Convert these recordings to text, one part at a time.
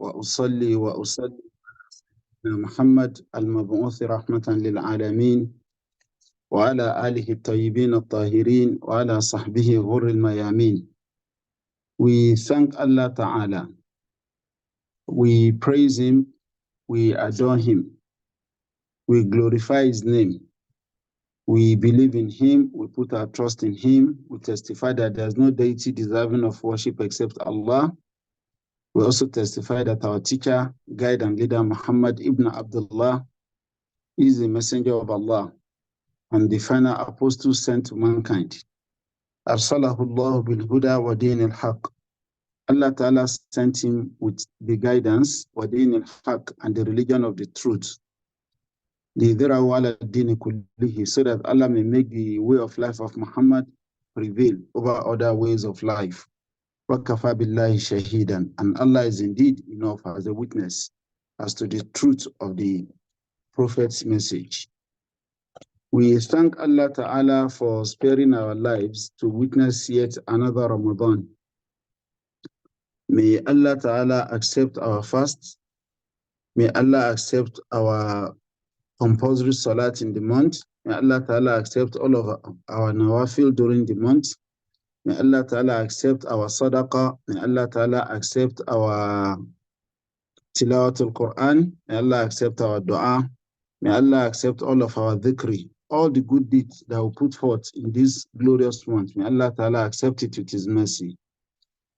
وأصلي وأسلم على محمد المبعوث رحمة للعالمين وعلى آله الطيبين الطاهرين وعلى صحبه غر الميامين. We thank Allah Ta'ala. We praise Him. We adore Him. We glorify His name. We believe in Him. We put our trust in Him. We testify that there is no deity deserving of worship except Allah. We also testify that our teacher, guide, and leader Muhammad ibn Abdullah is the messenger of Allah and the final apostle sent to mankind. Arsalahu Allah bil huda wa din al-haq. Allah Ta'ala sent him with the guidance wa din al-haq and the religion of the truth. لِيُظْهِرَهُ عَلَى الدِّينِ كُلِّهِ, so that Allah may make the way of life of Muhammad prevail over other ways of life. وَكَفَى بِاللَّهِ شَهِيدًا, and Allah is indeed enough as a witness as to the truth of the Prophet's message. We thank Allah Ta'ala for sparing our lives to witness yet another Ramadan. May Allah Ta'ala accept our fast. May Allah accept our compulsory salat in the month. May Allah Ta'ala accept all of our nawafil during the month. May Allah Ta'ala accept our sadaqah. May Allah Ta'ala accept our tilawatul Quran. May Allah accept our dua. May Allah accept all of our dhikri, all the good deeds that we put forth in this glorious month. May Allah Ta'ala accept it with His mercy.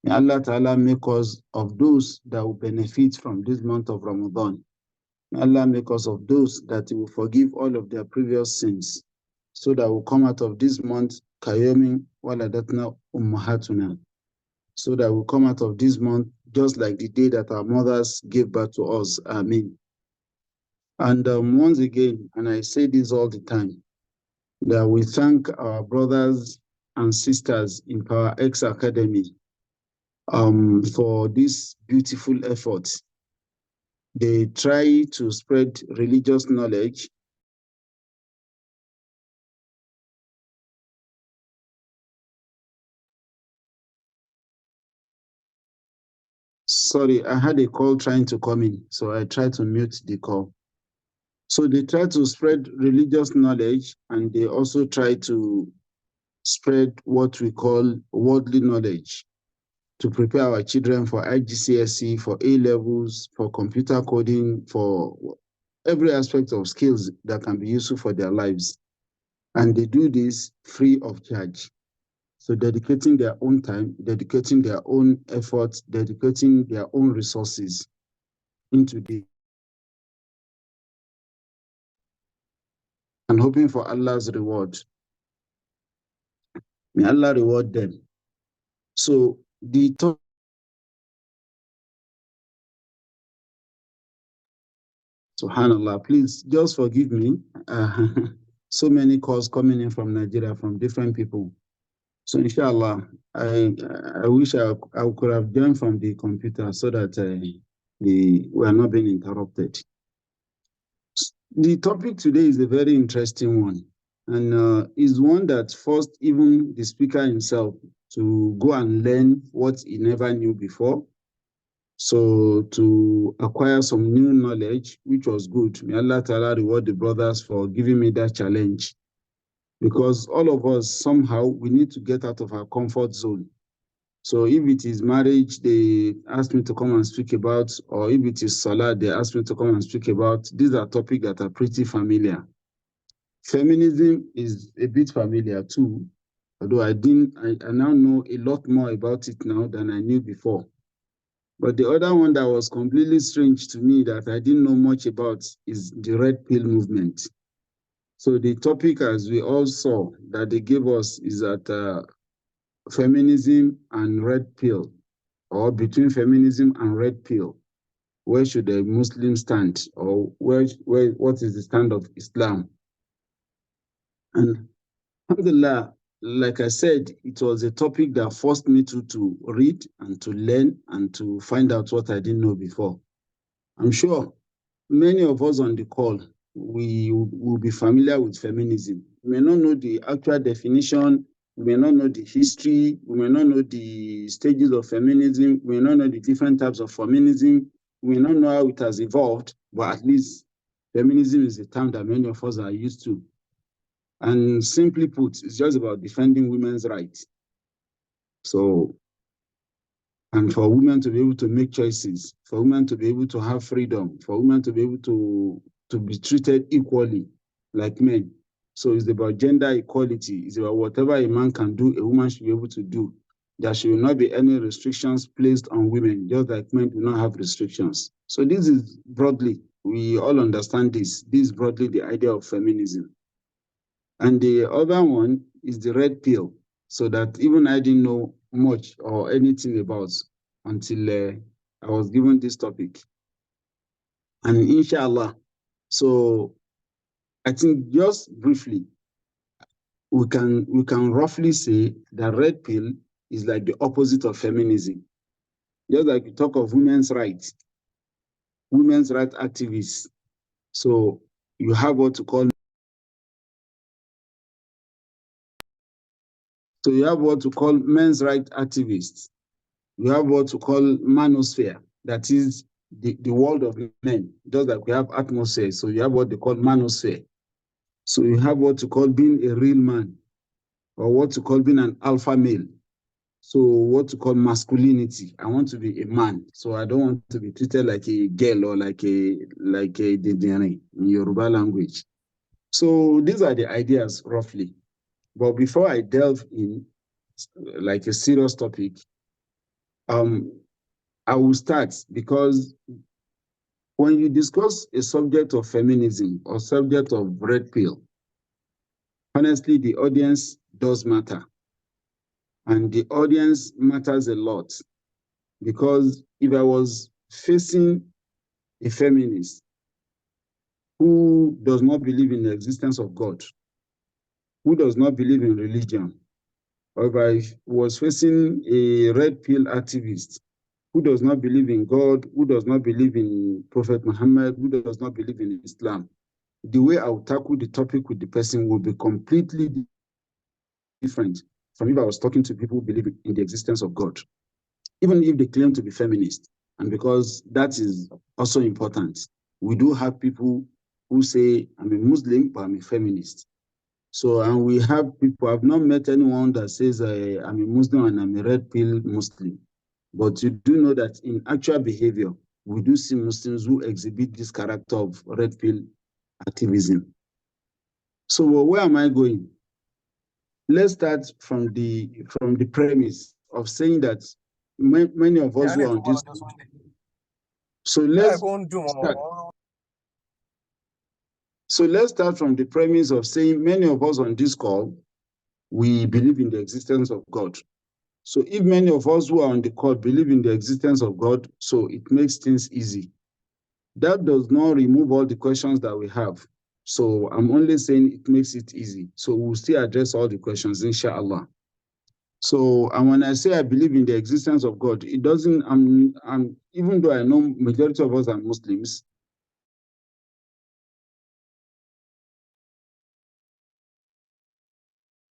May Allah Ta'ala make us of those that will benefit from this month of Ramadan. May Allah make us of those that He will forgive all of their previous sins, so that we'll come out of this month kayomin waladatna ummahatuna, so that we'll come out of this month just like the day that our mothers gave birth to us. Amen. And once again, and I say this all the time, that we thank our brothers and sisters in Power X Academy for this beautiful effort. They try to spread religious knowledge Sorry, I had a call trying to come in, so I tried to mute the call. So they try to spread religious knowledge, and they also try to spread what we call worldly knowledge to prepare our children for IGCSE, for A-levels, for computer coding, for every aspect of skills that can be useful for their lives. And they do this free of charge. So dedicating their own time, dedicating their own efforts, dedicating their own resources into this, and hoping for Allah's reward. May Allah reward them. So the top Subhanallah, please just forgive me. So many calls coming in from Nigeria from different people. So inshallah, I wish I could have joined from the computer so that we are not being interrupted. The topic today is a very interesting one, and is one that forced even the speaker himself to go and learn what he never knew before. So to acquire some new knowledge, which was good. May Allah Ta'ala reward the brothers for giving me that challenge. Because all of us, somehow, we need to get out of our comfort zone. So if it is marriage, they ask me to come and speak about, or if it is salah, they ask me to come and speak about. These are topics that are pretty familiar. Feminism is a bit familiar too, although I now know a lot more about it now than I knew before. But the other one that was completely strange to me that I didn't know much about is the Red Pill movement. So the topic, as we all saw, that they gave us is that feminism and red pill, or between feminism and red pill, where should a Muslim stand, or what is the stand of Islam? And alhamdulillah, like I said, it was a topic that forced me to read and to learn and to find out what I didn't know before. I'm sure many of us on the call, we will be familiar with feminism. We may not know the actual definition, we may not know the history, we may not know the stages of feminism, we may not know the different types of feminism, we don't know how it has evolved, but at least feminism is a term that many of us are used to. And simply put, it's just about defending women's rights. So, and for women to be able to make choices, for women to be able to have freedom, for women to be able to be treated equally like men. So it's about gender equality. It's about whatever a man can do, a woman should be able to do. There should not be any restrictions placed on women, just like men do not have restrictions. So this is broadly, we all understand this. This is broadly the idea of feminism. And the other one is the red pill, so that even I didn't know much or anything about until I was given this topic. And inshallah, so I think just briefly, we can roughly say that red pill is like the opposite of feminism. Just like you talk of women's rights activists. So you have what to call men's rights activists. You have what to call manosphere, that is the world of men, just like we have atmosphere. So you have what they call manosphere. So you have what to call being a real man, or what to call being an alpha male. So what to call masculinity. I want to be a man, so I don't want to be treated like a girl or like a Didere in Yoruba language. So these are the ideas roughly. But before I delve in like a serious topic, I will start, because when you discuss a subject of feminism or subject of red pill, honestly, the audience does matter. And the audience matters a lot, because if I was facing a feminist who does not believe in the existence of God, who does not believe in religion, or if I was facing a red pill activist who does not believe in God, who does not believe in Prophet Muhammad, who does not believe in Islam, the way I would tackle the topic with the person will be completely different from if I was talking to people who believe in the existence of God, even if they claim to be feminist. And because that is also important, we do have people who say, I'm a Muslim, but I'm a feminist. So, and we have people, I've not met anyone that says I'm a Muslim and I'm a red pill Muslim. But you do know that in actual behavior, we do see Muslims who exhibit this character of red pill activism. So where am I going? Let's start from the premise of saying that many of us who are on this. So let's start. So let's start from the premise of saying many of us on this call, we believe in the existence of God. So if many of us who are on the call believe in the existence of God, so it makes things easy. That does not remove all the questions that we have. So I'm only saying it makes it easy. So we'll still address all the questions, inshallah. So, and when I say I believe in the existence of God, it doesn't, even though I know majority of us are Muslims,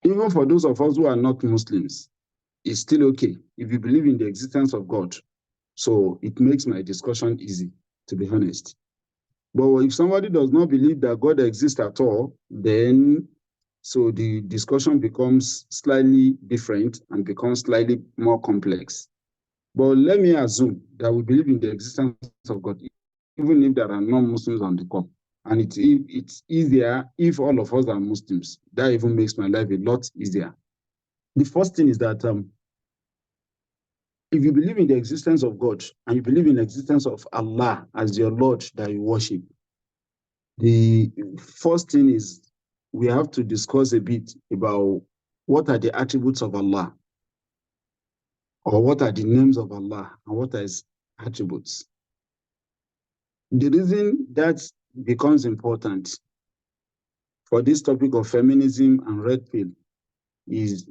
even for those of us who are not Muslims, it's still okay if you believe in the existence of God. So it makes my discussion easy, to be honest. But if somebody does not believe that God exists at all, then so the discussion becomes slightly different and becomes slightly more complex. But let me assume that we believe in the existence of God, even if there are non-Muslims on the call. And it's easier if all of us are Muslims. That even makes my life a lot easier. The first thing is that if you believe in the existence of God and you believe in the existence of Allah as your Lord that you worship, the first thing is we have to discuss a bit about what are the attributes of Allah, or what are the names of Allah, and what are his attributes. The reason that becomes important for this topic of feminism and red pill is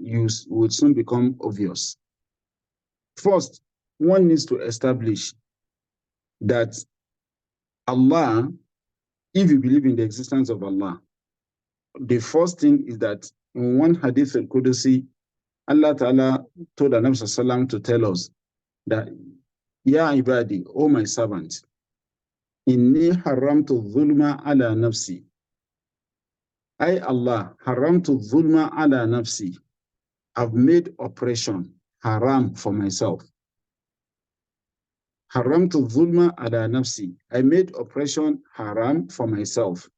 would soon become obvious. First, one needs to establish that Allah, if you believe in the existence of Allah, the first thing is that in one hadith al-Qudsi, Allah Ta'ala told Annabi Sallallahu to tell us that, Ya ibadi, O my servant, Inni haramtu dhulma ala nafsi. I, Allah, haramtu dhulma ala nafsi. I've made oppression haram for myself. Haramtu dhulma ala nafsi. I made oppression haram for myself.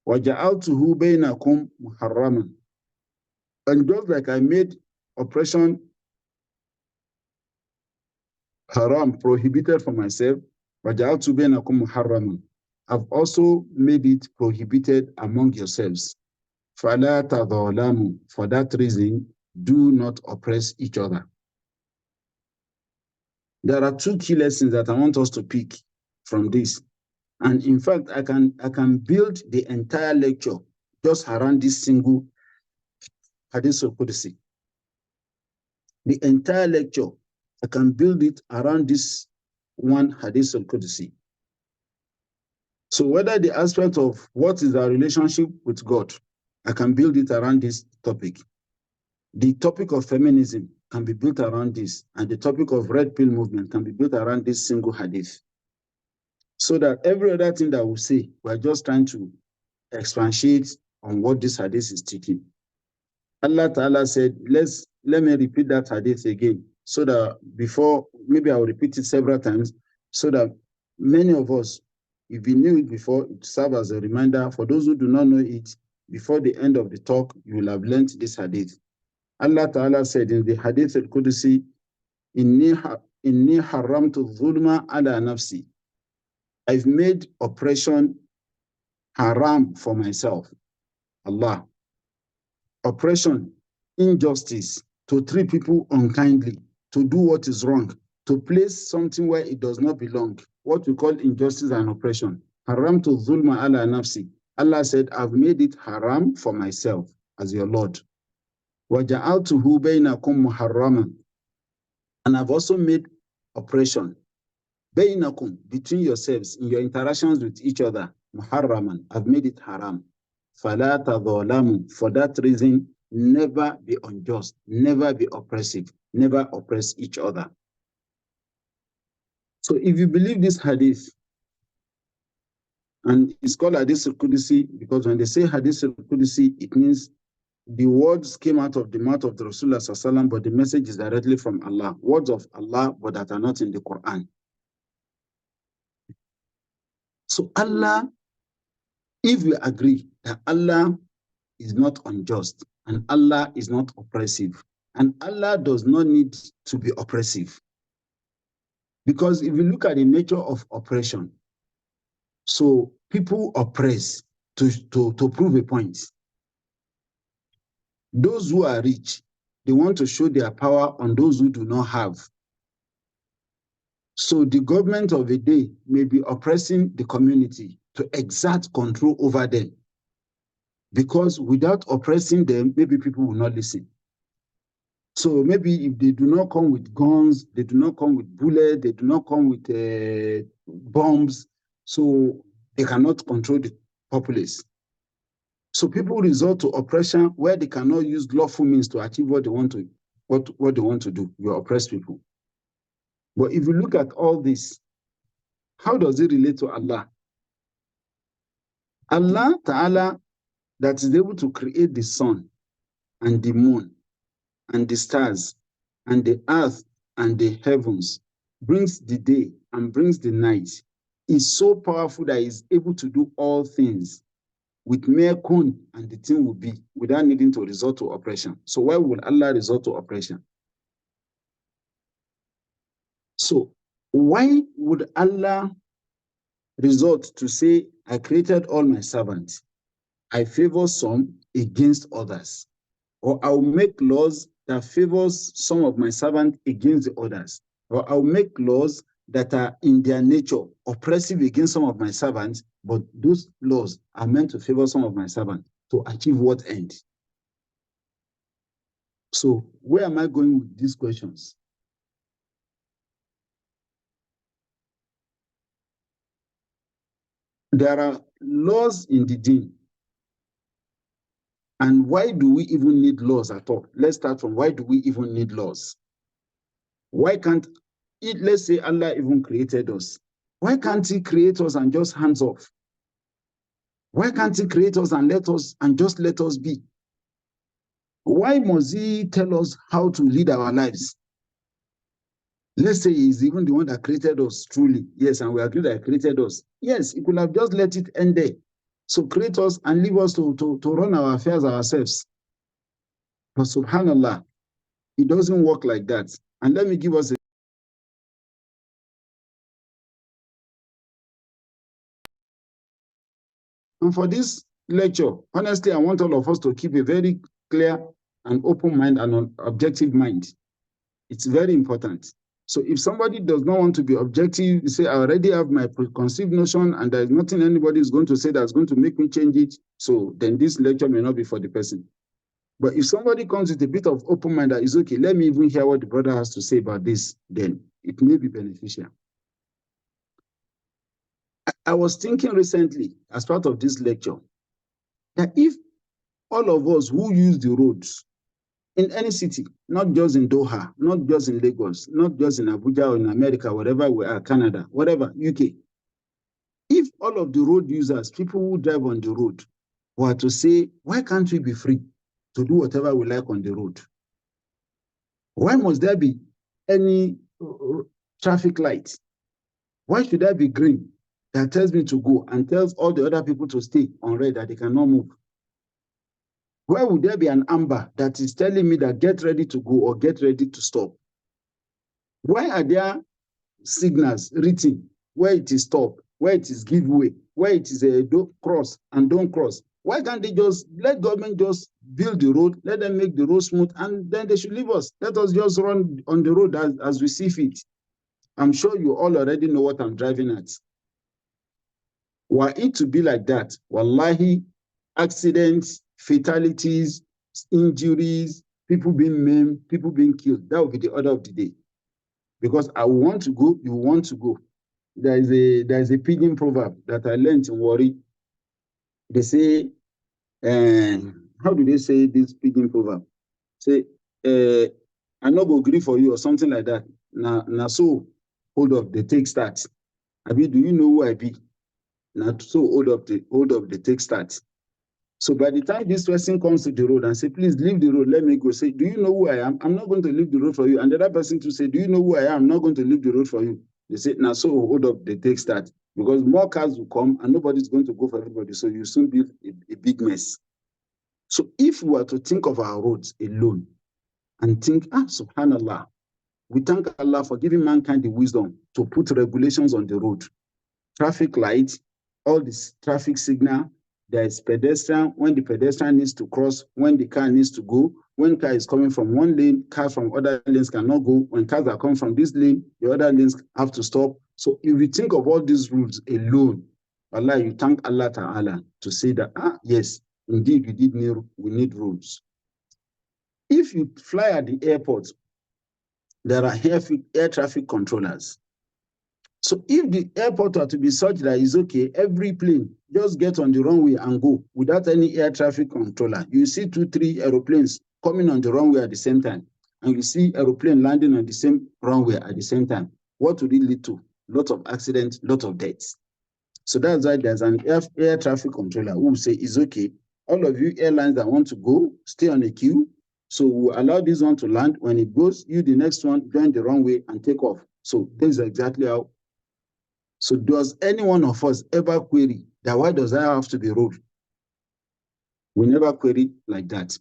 Waja'altuhu bainakum muharraman. And just like I made oppression haram, prohibited for myself, waja'altu bainakum muharraman. I've also made it prohibited among yourselves. فَلَا تَظَالَمُوا. For that reason, do not oppress each other. There are two key lessons that I want us to pick from this. And in fact, I can build the entire lecture just around this single Hadith al-Qudsi. The entire lecture, I can build it around this one Hadith al-Qudsi. So whether the aspect of what is our relationship with God, I can build it around this topic. The topic of feminism can be built around this, and the topic of red pill movement can be built around this single hadith. So that every other thing that we say, we're just trying to expatiate on what this hadith is teaching. Allah Ta'ala said, let me repeat that hadith again, so that before, maybe I'll repeat it several times, so that many of us, if you knew it before, it serves as a reminder. For those who do not know it, before the end of the talk, you will have learned this hadith. Allah Ta'ala said in the hadith al-Qudsi, Inni haramtu dhulma ala nafsi. I've made oppression haram for myself. Allah. Oppression, injustice, to treat people unkindly, to do what is wrong, to place something where it does not belong, what we call injustice and oppression. Haramtu dhulma ala nafsi. Allah said, I've made it haram for myself as your Lord. وَجَعَلْتُهُ بَيْنَكُمْ مُحَرَّمًا. And I've also made oppression بَيْنَكُمْ, between yourselves, in your interactions with each other, muharraman. I've made it haram. فَلَا تَظَالَمُوا. For that reason, never be unjust, never be oppressive, never oppress each other. So if you believe this hadith, and it's called Hadith al-Qudsi because when they say Hadith al-Qudsi, it means the words came out of the mouth of the Rasulullah sallallahu, but the message is directly from Allah. Words of Allah, but that are not in the Quran. So Allah, if we agree that Allah is not unjust and Allah is not oppressive, and Allah does not need to be oppressive, because if you look at the nature of oppression, so people oppress to prove a point. Those who are rich, they want to show their power on those who do not have. So the government of a day may be oppressing the community to exert control over them. Because without oppressing them, maybe people will not listen. So maybe if they do not come with guns, they do not come with bullets, they do not come with bombs, so they cannot control the populace. So people resort to oppression where they cannot use lawful means to achieve what they want to, what they want to do. You oppress people. But if you look at all this, how does it relate to Allah? Allah Ta'ala, that is able to create the sun and the moon and the stars and the earth and the heavens, brings the day and brings the night, is so powerful that he is able to do all things with mere kun, and the thing will be without needing to resort to oppression. So why would Allah resort to oppression? So why would Allah resort to say, I created all my servants, I favor some against others, or I'll make laws that favors some of my servants against the others, or I'll make laws that are in their nature oppressive against some of my servants, but those laws are meant to favor some of my servants to achieve what end? So where am I going with these questions? There are laws in the deen. And why do we even need laws at all? Let's start from why do we even need laws? Why can't it, let's say Allah even created us. Why can't he create us and just hands off? Why can't he create us and just let us be? Why must he tell us how to lead our lives? Let's say he's even the one that created us truly. Yes, and we agree that he created us. Yes, he could have just let it end there. So create us and leave us to run our affairs ourselves. But subhanallah, it doesn't work like that. And let me give us a And for this lecture, honestly, I want all of us to keep a very clear and open mind and an objective mind. It's very important. So if somebody does not want to be objective, you say, I already have my preconceived notion and there's nothing anybody is going to say that's going to make me change it. So then this lecture may not be for the person. But if somebody comes with a bit of open mind that is okay, let me even hear what the brother has to say about this, then it may be beneficial. I was thinking recently, as part of this lecture, that if all of us who use the roads in any city, not just in Doha, not just in Lagos, not just in Abuja or in America, wherever we are, Canada, whatever, UK, if all of the road users, people who drive on the road, were to say, why can't we be free to do whatever we like on the road? Why must there be any traffic lights? Why should there be green that tells me to go and tells all the other people to stay on red that they cannot move? Why would there be an amber that is telling me that get ready to go or get ready to stop? Why are there signals written where it is stop, where it is give way, where it is a cross and don't cross? Why can't they just let government just build the road, let them make the road smooth, and then they should leave us? Let us just run on the road as we see fit. I'm sure you all already know what I'm driving at. Were it to be like that, wallahi, accidents, fatalities, injuries, people being maimed, people being killed, that would be the order of the day. Because I want to go, you want to go. There is a pidgin proverb that I learned in Warri. They say, how do they say this pidgin proverb? Say, I no go agree for you or something like that. Now so hold up, they take start. Abi, do you know who I be? Now so hold up, the take start. So by the time this person comes to the road and say, please leave the road, let me go. Say, do you know who I am? I'm not going to leave the road for you. And the other person to say, do you know who I am? I'm not going to leave the road for you. They say, now so hold up, they take start. Because more cars will come and nobody's going to go for everybody. So you soon build a big mess. So if we were to think of our roads alone and think, subhanallah, we thank Allah for giving mankind the wisdom to put regulations on the road. Traffic lights, all this traffic signal, there is pedestrian, when the pedestrian needs to cross, when the car needs to go, when car is coming from one lane, cars from other lanes cannot go. When cars are coming from this lane, the other lanes have to stop. So if you think of all these rules alone, Allah, you thank Allah Ta'ala to say that, yes, indeed, we need rules. If you fly at the airport, there are air traffic controllers. So if the airport are to be such that it's okay, every plane just get on the runway and go without any air traffic controller. You see 2, 3 aeroplanes coming on the runway at the same time, and you see aeroplane landing on the same runway at the same time. What would it lead to? Lots of accidents, lots of deaths. So that's why there's an air traffic controller who will say, it's okay. All of you airlines that want to go, stay on a queue. So we'll allow this one to land. When it goes, you, the next one, join the runway and take off. So this is exactly how. So does any one of us ever query that why does I have to be road? We never query like that.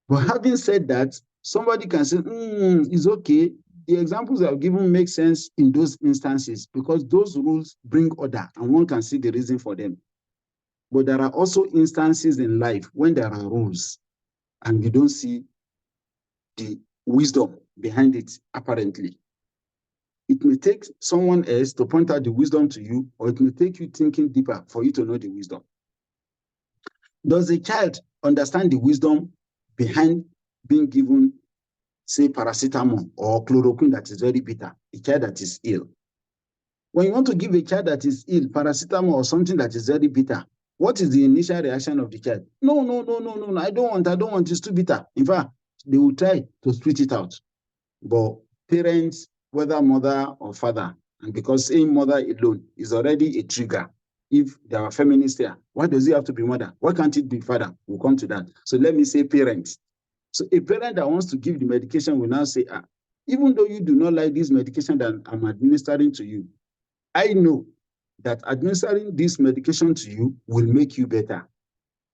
But having said that, somebody can say, it's okay. The examples I've given make sense in those instances because those rules bring order and one can see the reason for them. But there are also instances in life when there are rules and you don't see the wisdom behind it, apparently. It may take someone else to point out the wisdom to you, or it may take you thinking deeper for you to know the wisdom. Does a child understand the wisdom behind being given, say, paracetamol or chloroquine that is very bitter, a child that is ill? When you want to give a child that is ill paracetamol or something that is very bitter, what is the initial reaction of the child? No, I don't want, it's too bitter. In fact, they will try to spit it out. But parents, whether mother or father, And because saying mother alone is already a trigger. If there are feminists here, why does it have to be mother? Why can't it be father? We'll come to that. So let me say parents. So a parent that wants to give the medication will now say, even though you do not like this medication that I'm administering to you, I know that administering this medication to you will make you better.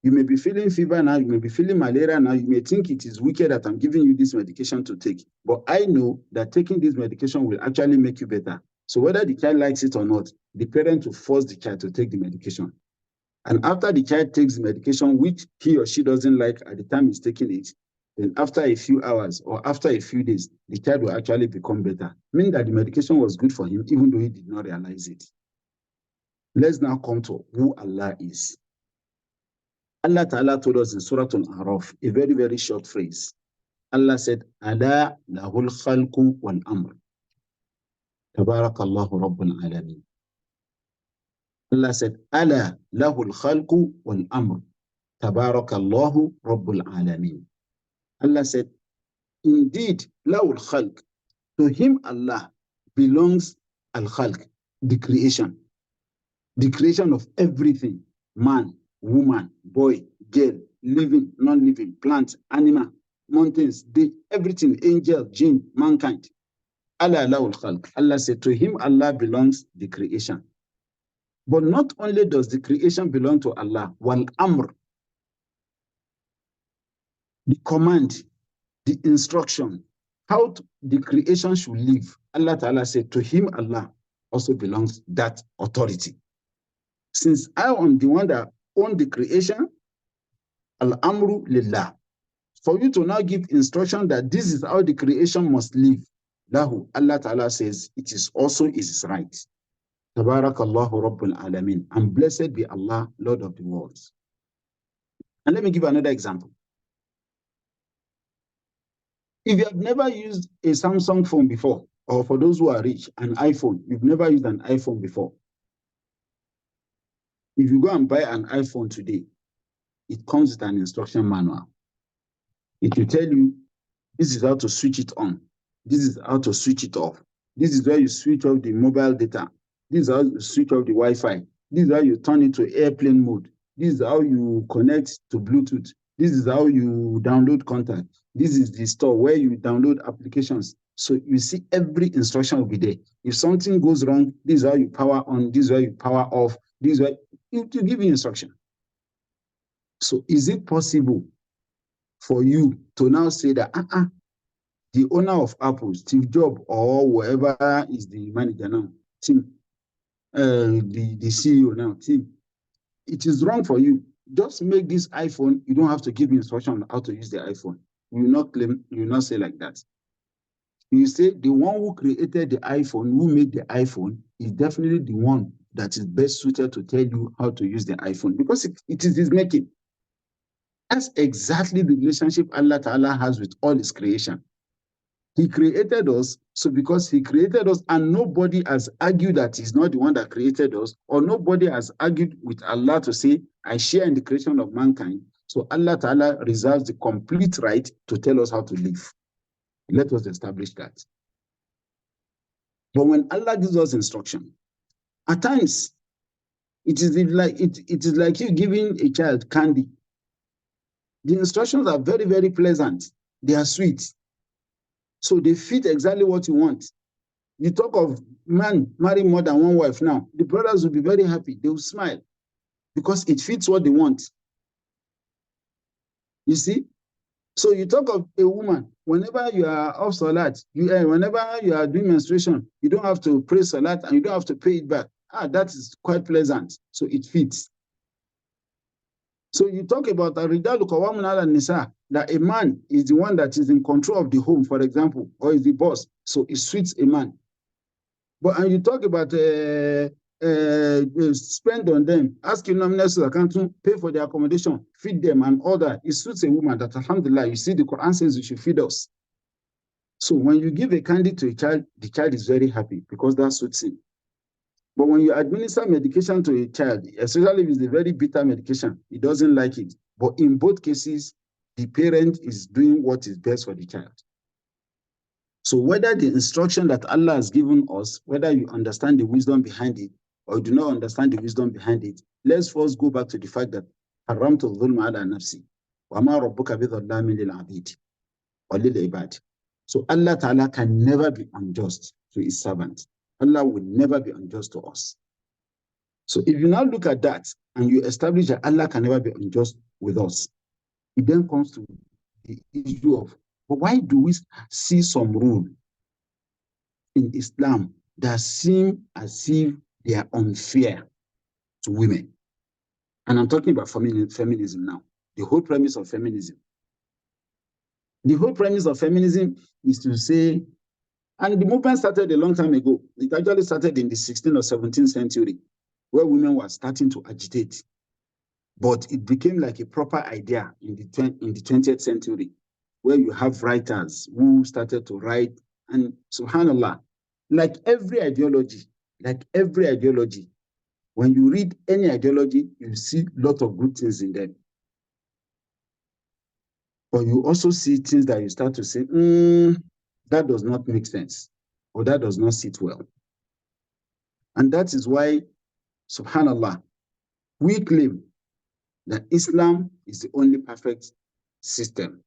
You may be feeling fever now, you may be feeling malaria now, you may think it is wicked that I'm giving you this medication to take, but I know that taking this medication will actually make you better. So whether the child likes it or not, the parent will force the child to take the medication. And after the child takes the medication, which he or she doesn't like at the time he's taking it, then after a few hours or after a few days, the child will actually become better, meaning that the medication was good for him, even though he did not realize it. Let's now come to who Allah is. Allah Ta'ala told us in Surah Al-Araf, a very, very short phrase. Allah said, Ala lahul khalqu wal amr. Tabarakallahu Rabbul Alameen. Allah said, Ala lahul khalqu wal amr. Tabarakallahu Rabbul Alameen. Allah said, indeed, lahul khalq. To him, Allah, belongs al-khalq, the creation of everything, man, woman, boy, girl, living, non-living, plant, animal, mountains, everything, angel, jinn, mankind. Allah lahul khalq. Allah said, to him, Allah belongs the creation. But not only does the creation belong to Allah, wal amr, the command, the instruction, how the creation should live. Allah Ta'ala said, to him, Allah also belongs that authority. Since I am the one that own the creation, al-amru lillah. For you to now give instruction that this is how the creation must live, lahu, Allah Ta'ala says, it is also his right. Tabarakallahu Rabbul Alameen. And blessed be Allah, Lord of the worlds. And let me give another example. If you have never used a Samsung phone before, or for those who are rich, an iPhone, you've never used an iPhone before. If you go and buy an iPhone today, it comes with an instruction manual. It will tell you, this is how to switch it on. This is how to switch it off. This is where you switch off the mobile data. This is how you switch off the Wi-Fi. This is how you turn it to airplane mode. This is how you connect to Bluetooth. This is how you download content. This is the store where you download applications. So you see every instruction will be there. If something goes wrong, this is how you power on, this is how you power off, this is how you give you instruction. So is it possible for you to now say that the owner of Apple, Steve Jobs, or whoever is the manager now, Tim, the CEO now, Tim, it is wrong for you. Just make this iPhone, you don't have to give me instruction on how to use the iPhone. You will not claim, you will not say like that. You say the one who created the iPhone, who made the iPhone, is definitely the one that is best suited to tell you how to use the iPhone, because it is his making. That's exactly the relationship Allah Ta'ala has with all his creation. He created us, so because he created us and nobody has argued that he's not the one that created us, or nobody has argued with Allah to say, I share in the creation of mankind, so Allah Ta'ala reserves the complete right to tell us how to live. Let us establish that. But when Allah gives us instruction, at times, it is like you giving a child candy. The instructions are very, very pleasant. They are sweet. So they fit exactly what you want. You talk of man marrying more than one wife now, the brothers will be very happy. They will smile because it fits what they want. You see? So you talk of a woman, whenever you are off salat, whenever you are doing menstruation, you don't have to pray salat and you don't have to pay it back. That is quite pleasant. So it fits. So you talk about Rijalu Qawamun ala Nisa, that a man is the one that is in control of the home, for example, or is the boss. So it suits a man. But and you talk about spend on them, ask your nominals to pay for their accommodation, feed them and all that. It suits a woman that, alhamdulillah, you see the Quran says you should feed us. So when you give a candy to a child, the child is very happy because that suits him. But when you administer medication to a child, especially if it's a very bitter medication, he doesn't like it. But in both cases, the parent is doing what is best for the child. So whether the instruction that Allah has given us, whether you understand the wisdom behind it or you do not understand the wisdom behind it, let's first go back to the fact that حرمت الظلم على نفسي وما ربك بظلام للعبيد وللعباد. So Allah Ta'ala can never be unjust to his servant. Allah will never be unjust to us. So if you now look at that and you establish that Allah can never be unjust with us, it then comes to the issue of, but why do we see some rule in Islam that seem as if they are unfair to women? And I'm talking about feminism now, the whole premise of feminism. The whole premise of feminism is to say, and the movement started a long time ago. It actually started in the 16th or 17th century, where women were starting to agitate. But it became like a proper idea in the 20th century, where you have writers who started to write. And subhanAllah, like every ideology, when you read any ideology, you see a lot of good things in them. But you also see things that you start to say, that does not make sense, or that does not sit well. And that is why, subhanAllah, we claim that Islam is the only perfect system.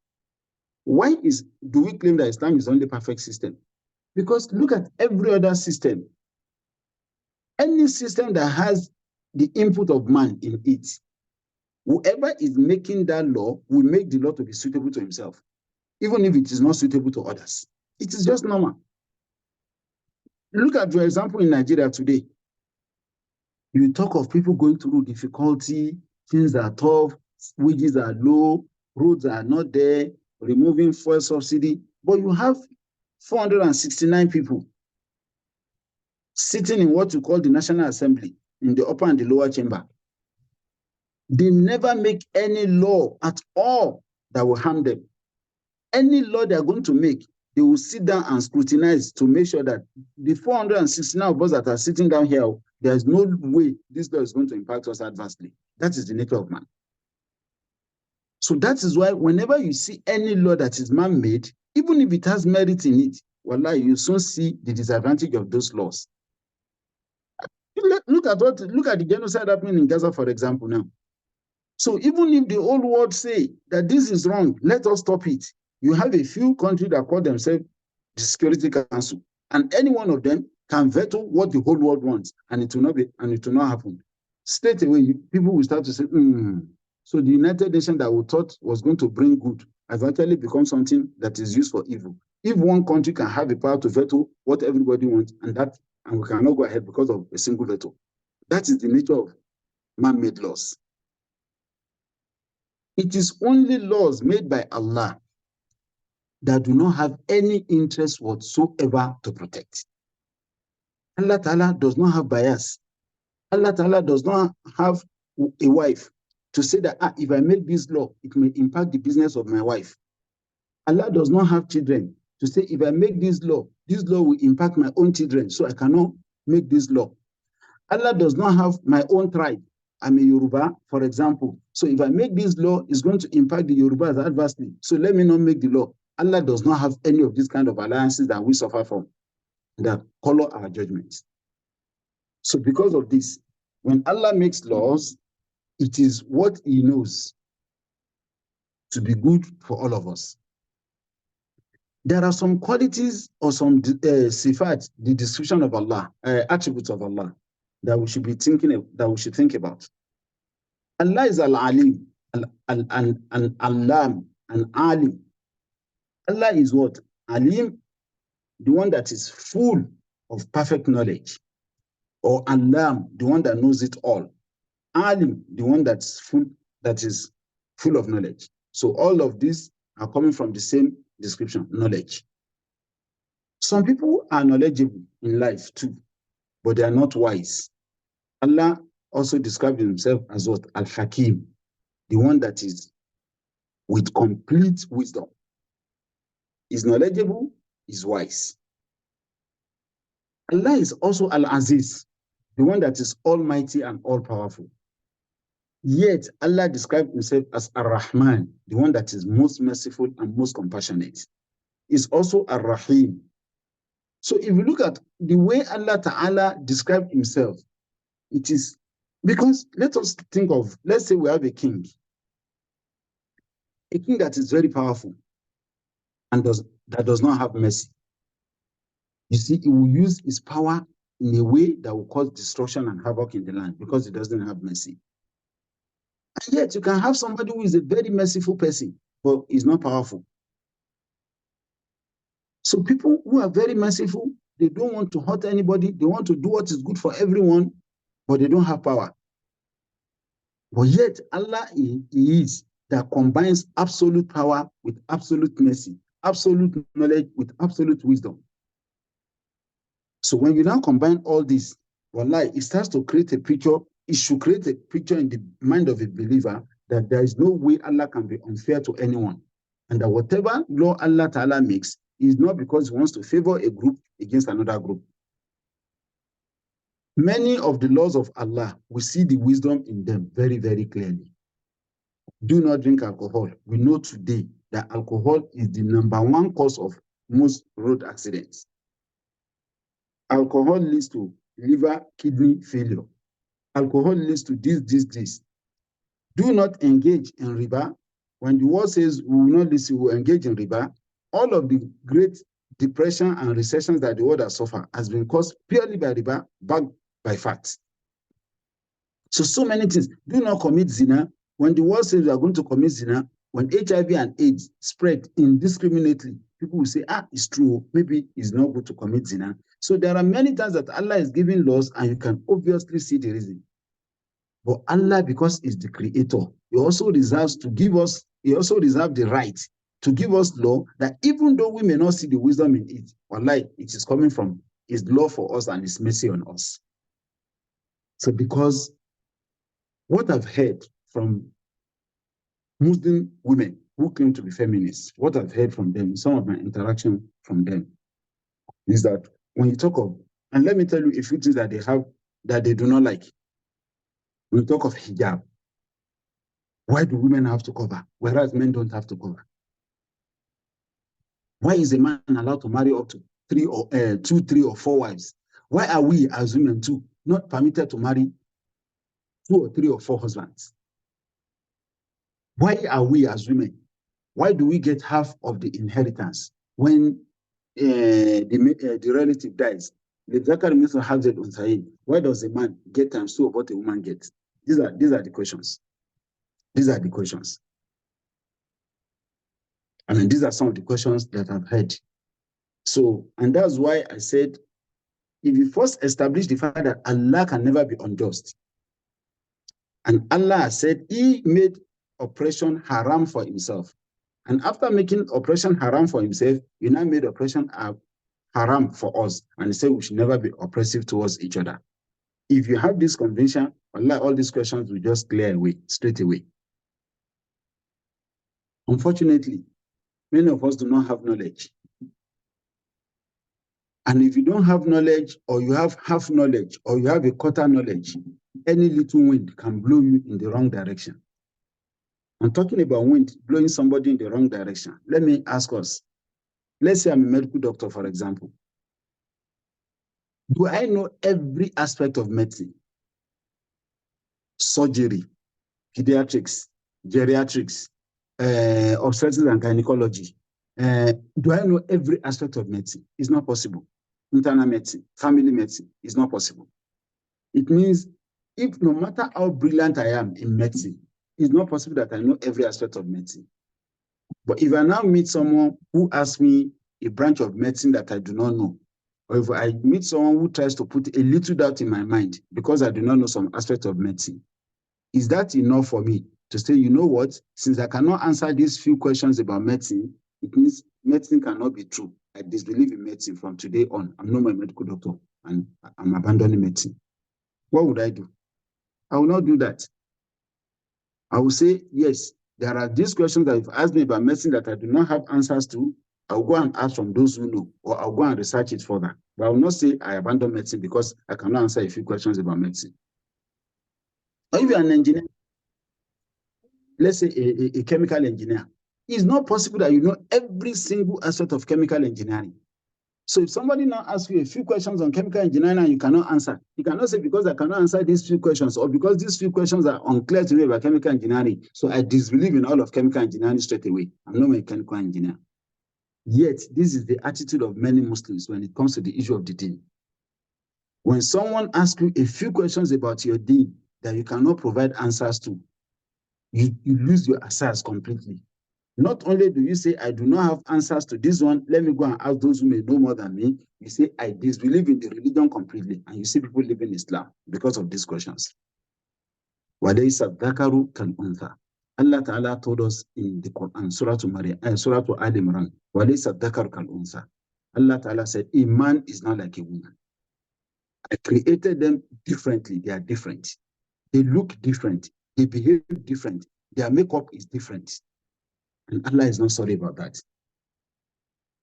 Why do we claim that Islam is the only perfect system? Because look at every other system. Any system that has the input of man in it, whoever is making that law will make the law to be suitable to himself, even if it is not suitable to others. It is just normal. Look at your example in Nigeria today. You talk of people going through difficulty, things are tough, wages are low, roads are not there, removing fuel subsidy, but you have 469 people sitting in what you call the National Assembly, in the upper and the lower chamber. They never make any law at all that will harm them. Any law they are going to make, they will sit down and scrutinize to make sure that the 469 of us that are sitting down here, there is no way this law is going to impact us adversely. That is the nature of man. So that is why whenever you see any law that is man-made, even if it has merit in it, wallahi, you soon see the disadvantage of those laws. Look at the genocide happening in Gaza, for example, now. So even if the whole world say that this is wrong, let us stop it. You have a few countries that call themselves the Security Council, and any one of them can veto what the whole world wants, and it will not happen. Straight away, people will start to say, So the United Nations that we thought was going to bring good has actually become something that is used for evil. If one country can have the power to veto what everybody wants, and we cannot go ahead because of a single veto, that is the nature of man-made laws. It is only laws made by Allah that do not have any interest whatsoever to protect. Allah Ta'ala does not have bias. Allah Ta'ala does not have a wife to say that if I make this law, it may impact the business of my wife. Allah does not have children to say if I make this law will impact my own children, so I cannot make this law. Allah does not have my own tribe. I'm a Yoruba, for example. So if I make this law, it's going to impact the Yorubas adversely. So let me not make the law. Allah does not have any of these kind of alliances that we suffer from that color our judgments. So because of this, when Allah makes laws, it is what he knows to be good for all of us. There are some qualities or some sifat, the description of Allah, attributes of Allah, that we should be thinking, that we should think about. Allah is Al-Alim, Al-Alam, and Alim. Allah is what? Alim, the one that is full of perfect knowledge. Or Alam, the one that knows it all. Alim, the one that is full of knowledge. So all of these are coming from the same description, knowledge. Some people are knowledgeable in life too, but they are not wise. Allah also described himself as what? Al-Hakim, the one that is with complete wisdom. Is knowledgeable, is wise. Allah is also Al-Aziz, the one that is almighty and all-powerful. Yet Allah described himself as Ar-Rahman, the one that is most merciful and most compassionate. is also Ar-Rahim. So if you look at the way Allah Ta'ala described himself, it is because let us think of, let's say we have a king that is very powerful and that does not have mercy. You see, he will use his power in a way that will cause destruction and havoc in the land because he doesn't have mercy. And yet you can have somebody who is a very merciful person, but is not powerful. So people who are very merciful, they don't want to hurt anybody. They want to do what is good for everyone, but they don't have power. But yet Allah is that combines absolute power with absolute mercy, absolute knowledge with absolute wisdom. So when you now combine all this, wallahi, it starts to create a picture. It should create a picture in the mind of a believer that there is no way Allah can be unfair to anyone. And that whatever law Allah Ta'ala makes is not because he wants to favor a group against another group. Many of the laws of Allah, we see the wisdom in them very, very clearly. Do not drink alcohol. We know today that alcohol is the #1 cause of most road accidents. Alcohol leads to liver, kidney failure. Alcohol leads to this. Do not engage in riba. When the world says we will not listen, we will engage in riba, all of the great depression and recessions that the world has suffered has been caused purely by riba, backed by facts. So many things. Do not commit zina. When the world says we are going to commit zina, when HIV and AIDS spread indiscriminately, people will say, it's true, maybe it's not good to commit zina. So there are many times that Allah is giving laws and you can obviously see the reason. But Allah, because he's the creator, he also reserves the right to give us law that even though we may not see the wisdom in it, wallahi, it is coming from his law for us and his mercy on us. So because what I've heard from Muslim women who claim to be feminists, what I've heard from them, some of my interaction from them, is that when you talk of, and let me tell you a few things that they have that they do not like. When you talk of hijab, why do women have to cover, whereas men don't have to cover? Why is a man allowed to marry up to 2, 3, or 4 wives? Why are we as women too not permitted to marry 2 or 3 or 4 husbands? Why are we as women? Why do we get half of the inheritance when the relative dies? Why does a man get times 2 of what a woman gets? These are the questions. These are the questions. I mean, these are some of the questions that I've heard. So, and that's why I said, if you first establish the fact that Allah can never be unjust, and Allah said he made oppression haram for himself, and after making oppression haram for himself, he now made oppression haram for us, and he said we should never be oppressive towards each other. If you have this conviction, Allah, all these questions will just clear away straight away. Unfortunately, many of us do not have knowledge. And if you don't have knowledge, or you have half knowledge, or you have a quarter knowledge, any little wind can blow you in the wrong direction. I'm talking about wind blowing somebody in the wrong direction. Let me ask us. Let's say I'm a medical doctor, for example. Do I know every aspect of medicine? Surgery, pediatrics, geriatrics, obstetrics and gynecology. Do I know every aspect of medicine? It's not possible. Internal medicine, family medicine, it's not possible. It means if no matter how brilliant I am in medicine, it's not possible that I know every aspect of medicine. But if I now meet someone who asks me a branch of medicine that I do not know, or if I meet someone who tries to put a little doubt in my mind because I do not know some aspect of medicine, is that enough for me to say, you know what, since I cannot answer these few questions about medicine, it means medicine cannot be true. I disbelieve in medicine from today on. I'm not a medical doctor and I'm abandoning medicine. What would I do? I will not do that. I will say, yes, there are these questions that you've asked me about medicine that I do not have answers to. I'll go and ask from those who know, or I'll go and research it further. But I will not say I abandon medicine because I cannot answer a few questions about medicine. Or if you're an engineer, let's say a chemical engineer, It's not possible that you know every single aspect of chemical engineering. So if somebody now asks you a few questions on chemical engineering and you cannot answer, you cannot say because I cannot answer these few questions or because these few questions are unclear to me about chemical engineering, so I disbelieve in all of chemical engineering straight away. I'm not a chemical engineer. Yet, this is the attitude of many Muslims when it comes to the issue of the deen. When someone asks you a few questions about your deen that you cannot provide answers to, you lose your answers completely. Not only do you say, I do not have answers to this one, let me go and ask those who may know more than me. You say, I disbelieve in the religion completely. And you see people living in Islam because of these questions. وَلَيْسَ الذَّكَرُ كَالْأُنْثَى. Allah Ta'ala told us in the Quran, Surah to Al Imran, وَلَيْسَ الذَّكَرُ كَالْأُنْثَى. Allah Ta'ala said, a man is not like a woman. I created them differently. They are different. They look different. They behave different. Their makeup is different. And Allah is not sorry about that.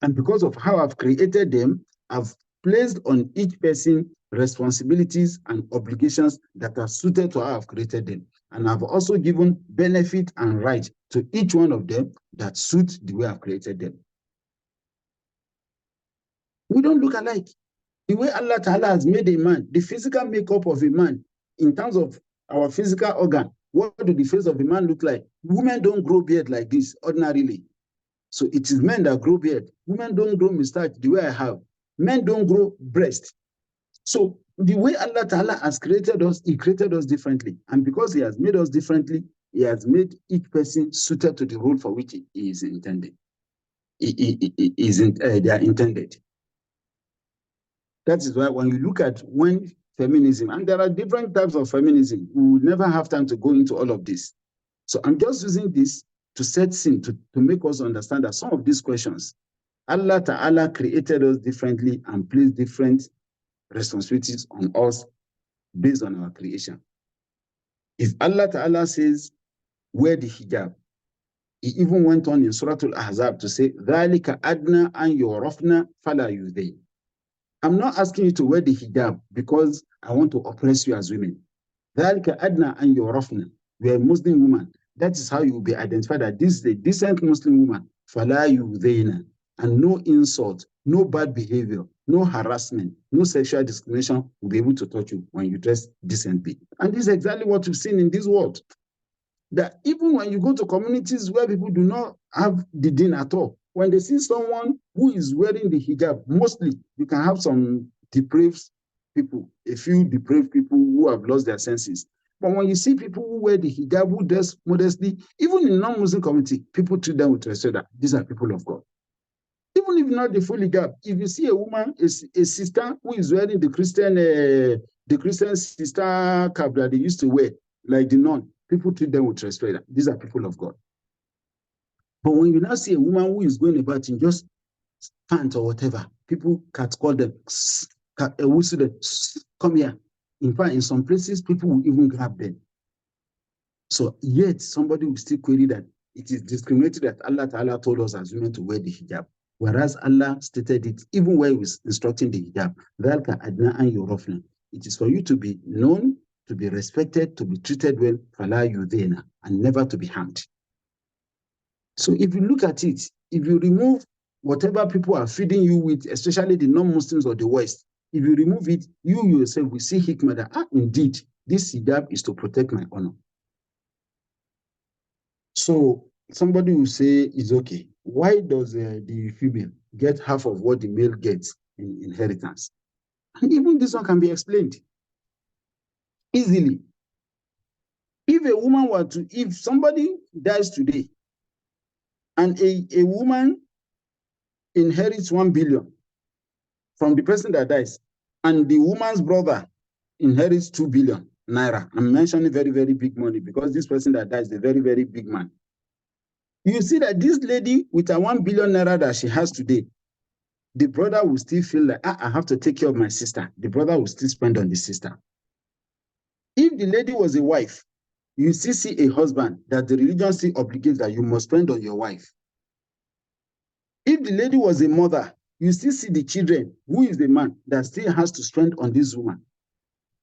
And because of how I've created them, I've placed on each person responsibilities and obligations that are suited to how I've created them. And I've also given benefit and right to each one of them that suit the way I've created them. We don't look alike. The way Allah Ta'ala has made a man, the physical makeup of a man, in terms of our physical organ, what do the face of a man look like? Women don't grow beard like this ordinarily. So it is men that grow beard. Women don't grow mustache the way I have. Men don't grow breast. So the way Allah Ta'ala has created us, He created us differently. And because He has made us differently, He has made each person suited to the role for which he is intended. They are intended. That is why when you look at when feminism, and there are different types of feminism, we will never have time to go into all of this. So I'm just using this to set scene, to make us understand that some of these questions, Allah Ta'ala created us differently and placed different responsibilities on us based on our creation. If Allah Ta'ala says, wear the hijab, He even went on in Surah Al-Ahzab to say, ذَلِكَ أَدْنَا أَنْ يُعْرَفْنَا فَلَا يُؤْذَيْنَ. I'm not asking you to wear the hijab because I want to oppress you as women. ذَلِكَ أَدْنَا أَنْ يُعْرَفْنَا. You are a Muslim woman. That is how you will be identified that this is a decent Muslim woman. فَلَا يُؤْذَيْنَ. And no insult, no bad behavior, no harassment, no sexual discrimination will be able to touch you when you dress decently. And this is exactly what we've seen in this world. That even when you go to communities where people do not have the deen at all, when they see someone who is wearing the hijab, mostly you can have some depraved people, a few depraved people who have lost their senses. But when you see people who wear the hijab, who dress modestly, even in non-Muslim community, people treat them with respect that these are people of God. Even if not the full hijab, if you see a woman, a sister who is wearing the Christian sister cap that they used to wear, like the nun, people treat them with respect. These are people of God. But when you now see a woman who is going about in just pants or whatever, people can't call them, whistle them, come here. In fact, in some places, people will even grab them. So yet, somebody will still query that it is discriminatory that Allah Ta'ala told us as women to wear the hijab. Whereas Allah stated it, even where He was instructing the hijab, it is for you to be known, to be respected, to be treated well, and never to be harmed. So if you look at it, if you remove whatever people are feeding you with, especially the non-Muslims or the West, if you remove it, you yourself will see hikmah that, indeed, this hijab is to protect my honor. So somebody will say, it's okay. Why does the female get half of what the male gets in inheritance? And even this one can be explained easily. If a woman were to, if somebody dies today, and a woman inherits 1 billion from the person that dies, and the woman's brother inherits 2 billion naira. I'm mentioning very, very big money because this person that dies is a very, very big man. You see that this lady with a 1 billion naira that she has today, the brother will still feel like, I have to take care of my sister. The brother will still spend on the sister. If the lady was a wife, you still see a husband that the religion still obligates that you must spend on your wife. If the lady was a mother, you still see the children, who is the man that still has to spend on this woman.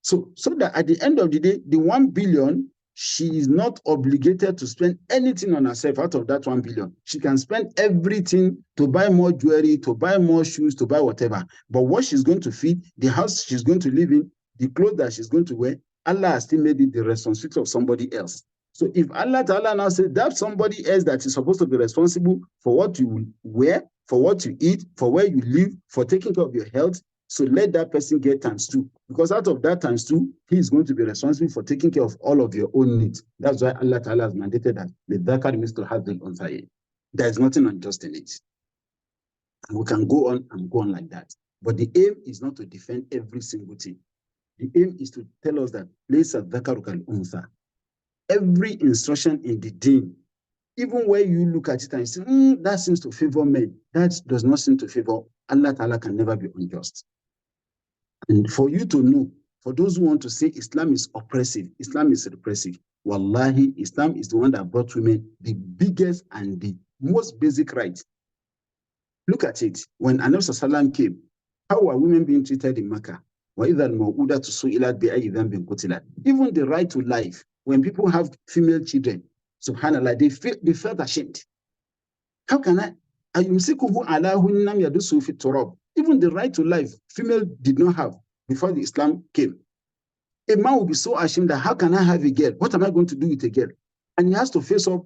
So that at the end of the day, the 1 billion she is not obligated to spend anything on herself out of that 1 billion. She can spend everything to buy more jewelry, to buy more shoes, to buy whatever. But what she's going to feed, the house she's going to live in, the clothes that she's going to wear, Allah has still made it the responsibility of somebody else. So if Allah Ta'ala now says that somebody else that is supposed to be responsible for what you wear, for what you eat, for where you live, for taking care of your health, so let that person get ×2. Because out of that ×2, he is going to be responsible for taking care of all of your own needs. That's why Allah Ta'ala has mandated that the Dhakar Mr. Hadil Unsay. There is nothing unjust in it. And we can go on and go on like that. But the aim is not to defend every single thing. The aim is to tell us that Laysa Dhakaru kal Unsa. Every instruction in the deen, even where you look at it and say, that seems to favor men, that does not seem to favor Allah Ta'ala, can never be unjust. And for you to know, for those who want to say Islam is oppressive, Islam is repressive, wallahi, Islam is the one that brought women the biggest and the most basic rights. Look at it. When Annabi Sallallahu came, how were women being treated in Makkah? Even the right to life, when people have female children, subhanallah, they felt ashamed. How can I? Even the right to life, female did not have before the Islam came. A man will be so ashamed that how can I have a girl? What am I going to do with a girl? And he has to face up,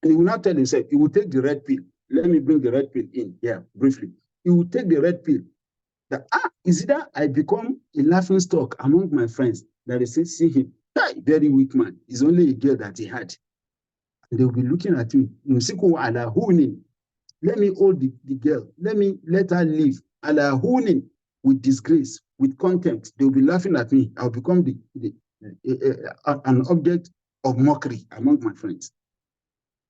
and he will not tell himself, he will take the red pill. Let me bring the red pill in here briefly. He will take the red pill. That is it that I become a laughing stock among my friends that they say, see him, very weak man. It's only a girl that he had. And they will be looking at him. Let me hold the girl. Let her live. Ala hunin, with disgrace, with contempt. They will be laughing at me. I'll become an object of mockery among my friends.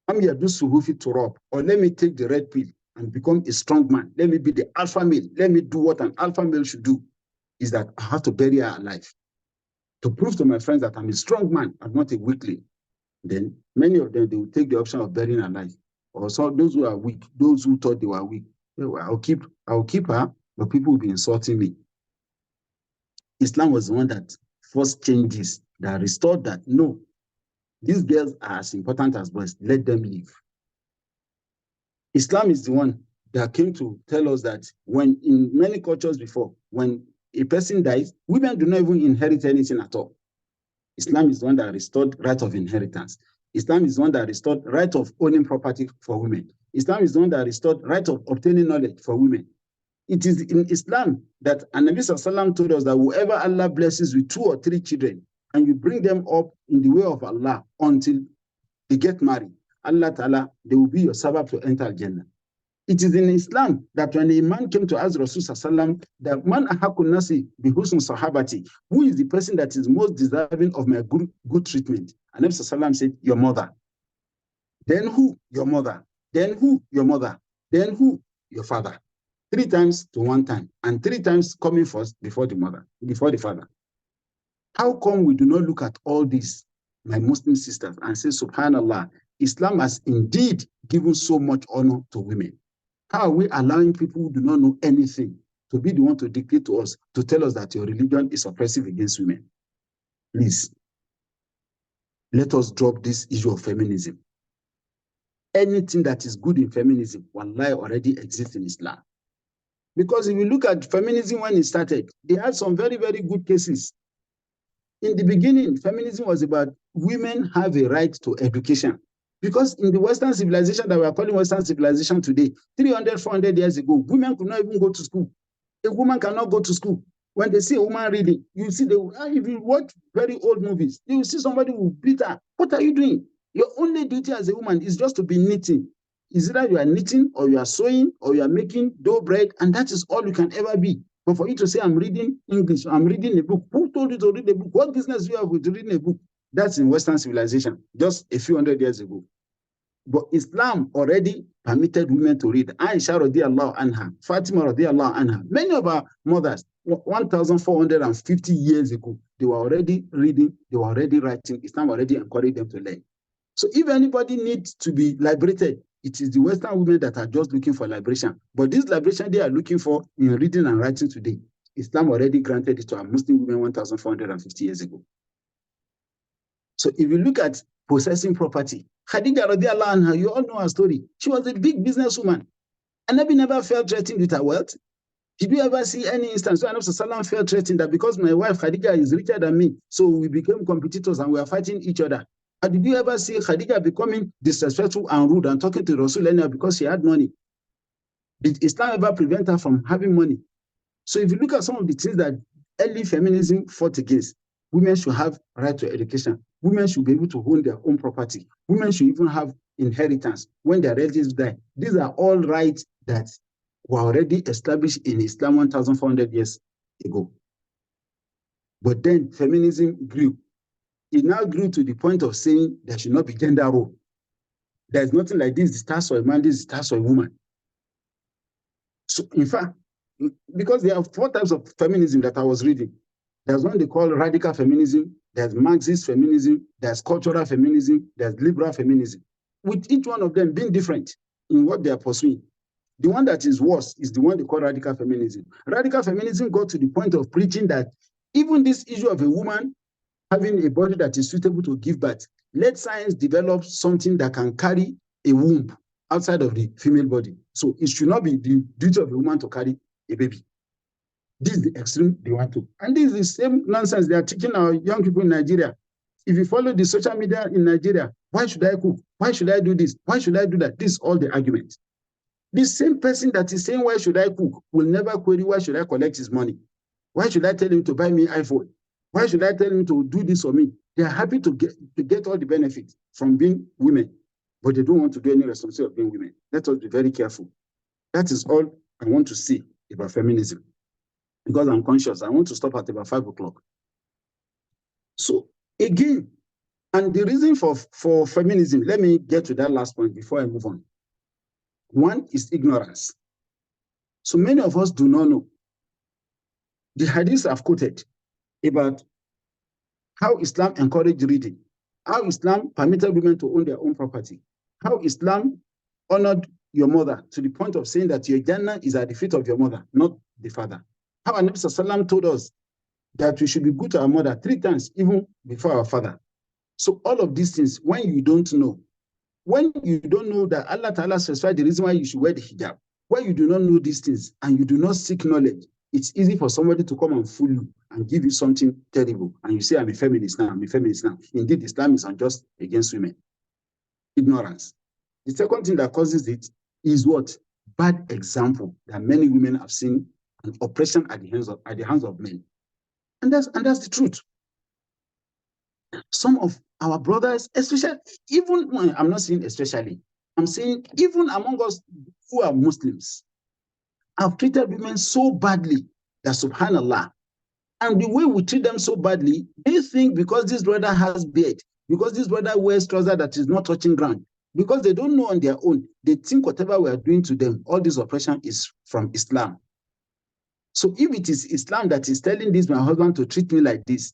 Or let me take the red pill and become a strong man. Let me be the alpha male. Let me do what an alpha male should do. Is that I have to bury her alive. To prove to my friends that I'm a strong man, I'm not a weakling. Then many of them, they will take the option of burying her alive. Or so those who are weak, those who thought they were weak, I'll keep her, but people will be insulting me. Islam was the one that first changed this, that restored that. No, these girls are as important as boys. Let them live. Islam is the one that came to tell us that when in many cultures before, when a person dies, women do not even inherit anything at all. Islam is the one that restored right of inheritance. Islam is the one that restored right of owning property for women. Islam is the one that restored right of obtaining knowledge for women. It is in Islam that Nabi Sallallahu told us that whoever Allah blesses with 2 or 3 children, and you bring them up in the way of Allah until they get married, Allah Ta'ala, they will be your sabab to enter Jannah. It is in Islam that when a man came to ask Rasul Sallallahu that man ahakun nasi bihusn sahabati, who is the person that is most deserving of my good treatment? And Nabi Sallallahu said, your mother. Then who? Your mother. Then who? Your mother. Then who? Your father. 3 times to 1 time, and 3 times coming first before the mother, before the father. How come we do not look at all this, my Muslim sisters, and say, subhanallah, Islam has indeed given so much honor to women? How are we allowing people who do not know anything to be the one to dictate to us, to tell us that your religion is oppressive against women? Please, let us drop this issue of feminism. Anything that is good in feminism, wallahi, already exists in Islam. Because if you look at feminism when it started, they had some very, very good cases. In the beginning, feminism was about women have a right to education. Because in the Western civilization that we are calling Western civilization today, 300, 400 years ago, women could not even go to school. A woman cannot go to school. When they see a woman reading, you see, if you watch very old movies, you will see somebody who will beat her. What are you doing? Your only duty as a woman is just to be knitting. Is either you are knitting, or you are sewing, or you are making dough bread, and that is all you can ever be. But for you to say, I'm reading English, I'm reading a book, who told you to read a book? What business do you have with reading a book? That's in Western civilization, just a few hundred years ago. But Islam already permitted women to read. Aisha radiallahu anha, Fatima radiallahu anha, many of our mothers, 1,450 years ago, they were already reading, they were already writing. Islam already encouraged them to learn. So if anybody needs to be liberated, it is the Western women that are just looking for liberation. But this liberation they are looking for in reading and writing today, Islam already granted it to our Muslim women 1,450 years ago. So if you look at possessing property, Khadija radiallahu anha, you all know her story. She was a big businesswoman. And Nabi never felt threatened with her wealth. Did you ever see any instance where Nabi felt threatened that because my wife Khadija is richer than me, so we became competitors and we are fighting each other? And did you ever see Khadija becoming disrespectful and rude and talking to Rasul because she had money? Did Islam ever prevent her from having money? So if you look at some of the things that early feminism fought against, women should have right to education. Women should be able to own their own property. Women should even have inheritance when their relatives die. These are all rights that were already established in Islam 1,400 years ago. But then feminism grew. It now grew to the point of saying there should not be gender role. There's nothing like this is task for a man, this is task for a woman. So in fact, because there are 4 types of feminism that I was reading. There's one they call radical feminism, there's Marxist feminism, there's cultural feminism, there's liberal feminism, with each one of them being different in what they are pursuing. The one that is worse is the one they call radical feminism. Radical feminism got to the point of preaching that even this issue of a woman having a body that is suitable to give birth, let science develop something that can carry a womb outside of the female body. So it should not be the duty of a woman to carry a baby. This is the extreme they want to. And this is the same nonsense they are teaching our young people in Nigeria. If you follow the social media in Nigeria, why should I cook? Why should I do this? Why should I do that? This is all the argument. This same person that is saying, why should I cook, will never query, why should I collect his money? Why should I tell him to buy me iPhone? Why should I tell him to do this for me? They are happy to get all the benefits from being women, but they don't want to do any responsibility of being women. Let us be very careful. That is all I want to say about feminism. Because I'm conscious, I want to stop at about 5 o'clock. So again, and the reason for feminism, let me get to that last point before I move on. One is ignorance. So many of us do not know. The hadiths I've quoted about how Islam encouraged reading, how Islam permitted women to own their own property, how Islam honored your mother to the point of saying that your Jannah is at the feet of your mother, not the father. How Nabi Sallallahu told us that we should be good to our mother 3 times, even before our father. So all of these things, when you don't know that Allah Ta'ala specified the reason why you should wear the hijab, when you do not know these things and you do not seek knowledge, it's easy for somebody to come and fool you and give you something terrible. And you say, I'm a feminist now, I'm a feminist now. Indeed, Islam is unjust against women. Ignorance. The second thing that causes it is what? Bad example that many women have seen, and oppression at the hands of men. And that's the truth. Some of our brothers, especially, even when I'm not saying especially, I'm saying even among us who are Muslims, have treated women so badly that subhanallah. And the way we treat them so badly, they think because this brother has beard, because this brother wears trousers that is not touching ground, because they don't know on their own, they think whatever we are doing to them, all this oppression is from Islam. So if it is Islam that is telling this my husband to treat me like this,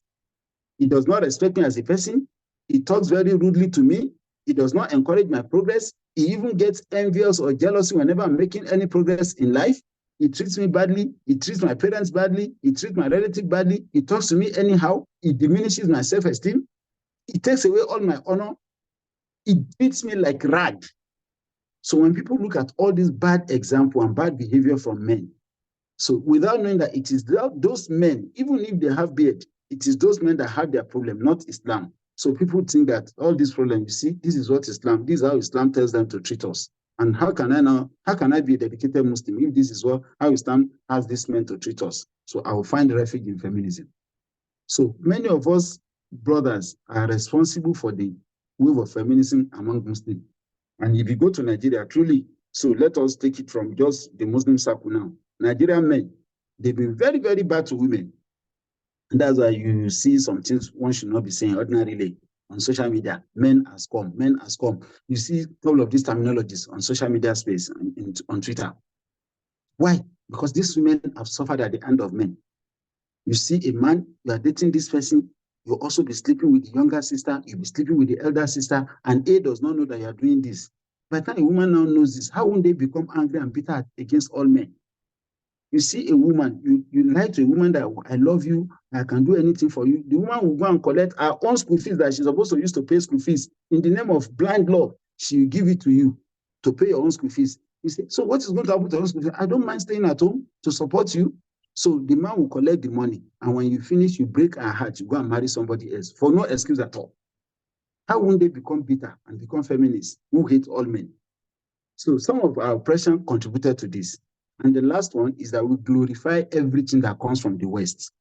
he does not respect me as a person, he talks very rudely to me, he does not encourage my progress, he even gets envious or jealousy whenever I'm making any progress in life, he treats me badly, he treats my parents badly, he treats my relative badly, he talks to me anyhow, he diminishes my self-esteem, he takes away all my honor, he treats me like rag. So when people look at all this bad example and bad behavior from men, so without knowing that it is those men, even if they have beard, it is those men that have their problem, not Islam. So people think that all these problems, you see, this is what Islam, this is how Islam tells them to treat us. And how can I be a dedicated Muslim if this is how Islam has these men to treat us? So I will find refuge in feminism. So many of us brothers are responsible for the wave of feminism among Muslims. And if you go to Nigeria, truly, so let us take it from just the Muslim circle now. Nigerian men, they've been very, very bad to women. And that's why you see some things one should not be saying ordinarily on social media. Men has come, men has come. You see a couple of these terminologies on social media space, on Twitter. Why? Because these women have suffered at the hand of men. You see a man, you are dating this person, you'll also be sleeping with the younger sister, you'll be sleeping with the elder sister, and A does not know that you are doing this. By the time a woman now knows this, how won't they become angry and bitter against all men? You see a woman, you lie to a woman that I love you, I can do anything for you. The woman will go and collect her own school fees that she's supposed to use to pay school fees. In the name of blind love, she will give it to you to pay your own school fees. You say, so what is going to happen to your own school fees? I don't mind staying at home to support you. So the man will collect the money. And when you finish, you break her heart, you go and marry somebody else for no excuse at all. How won't they become bitter and become feminists who hate all men? So some of our oppression contributed to this. And the last one is that we glorify everything that comes from the West.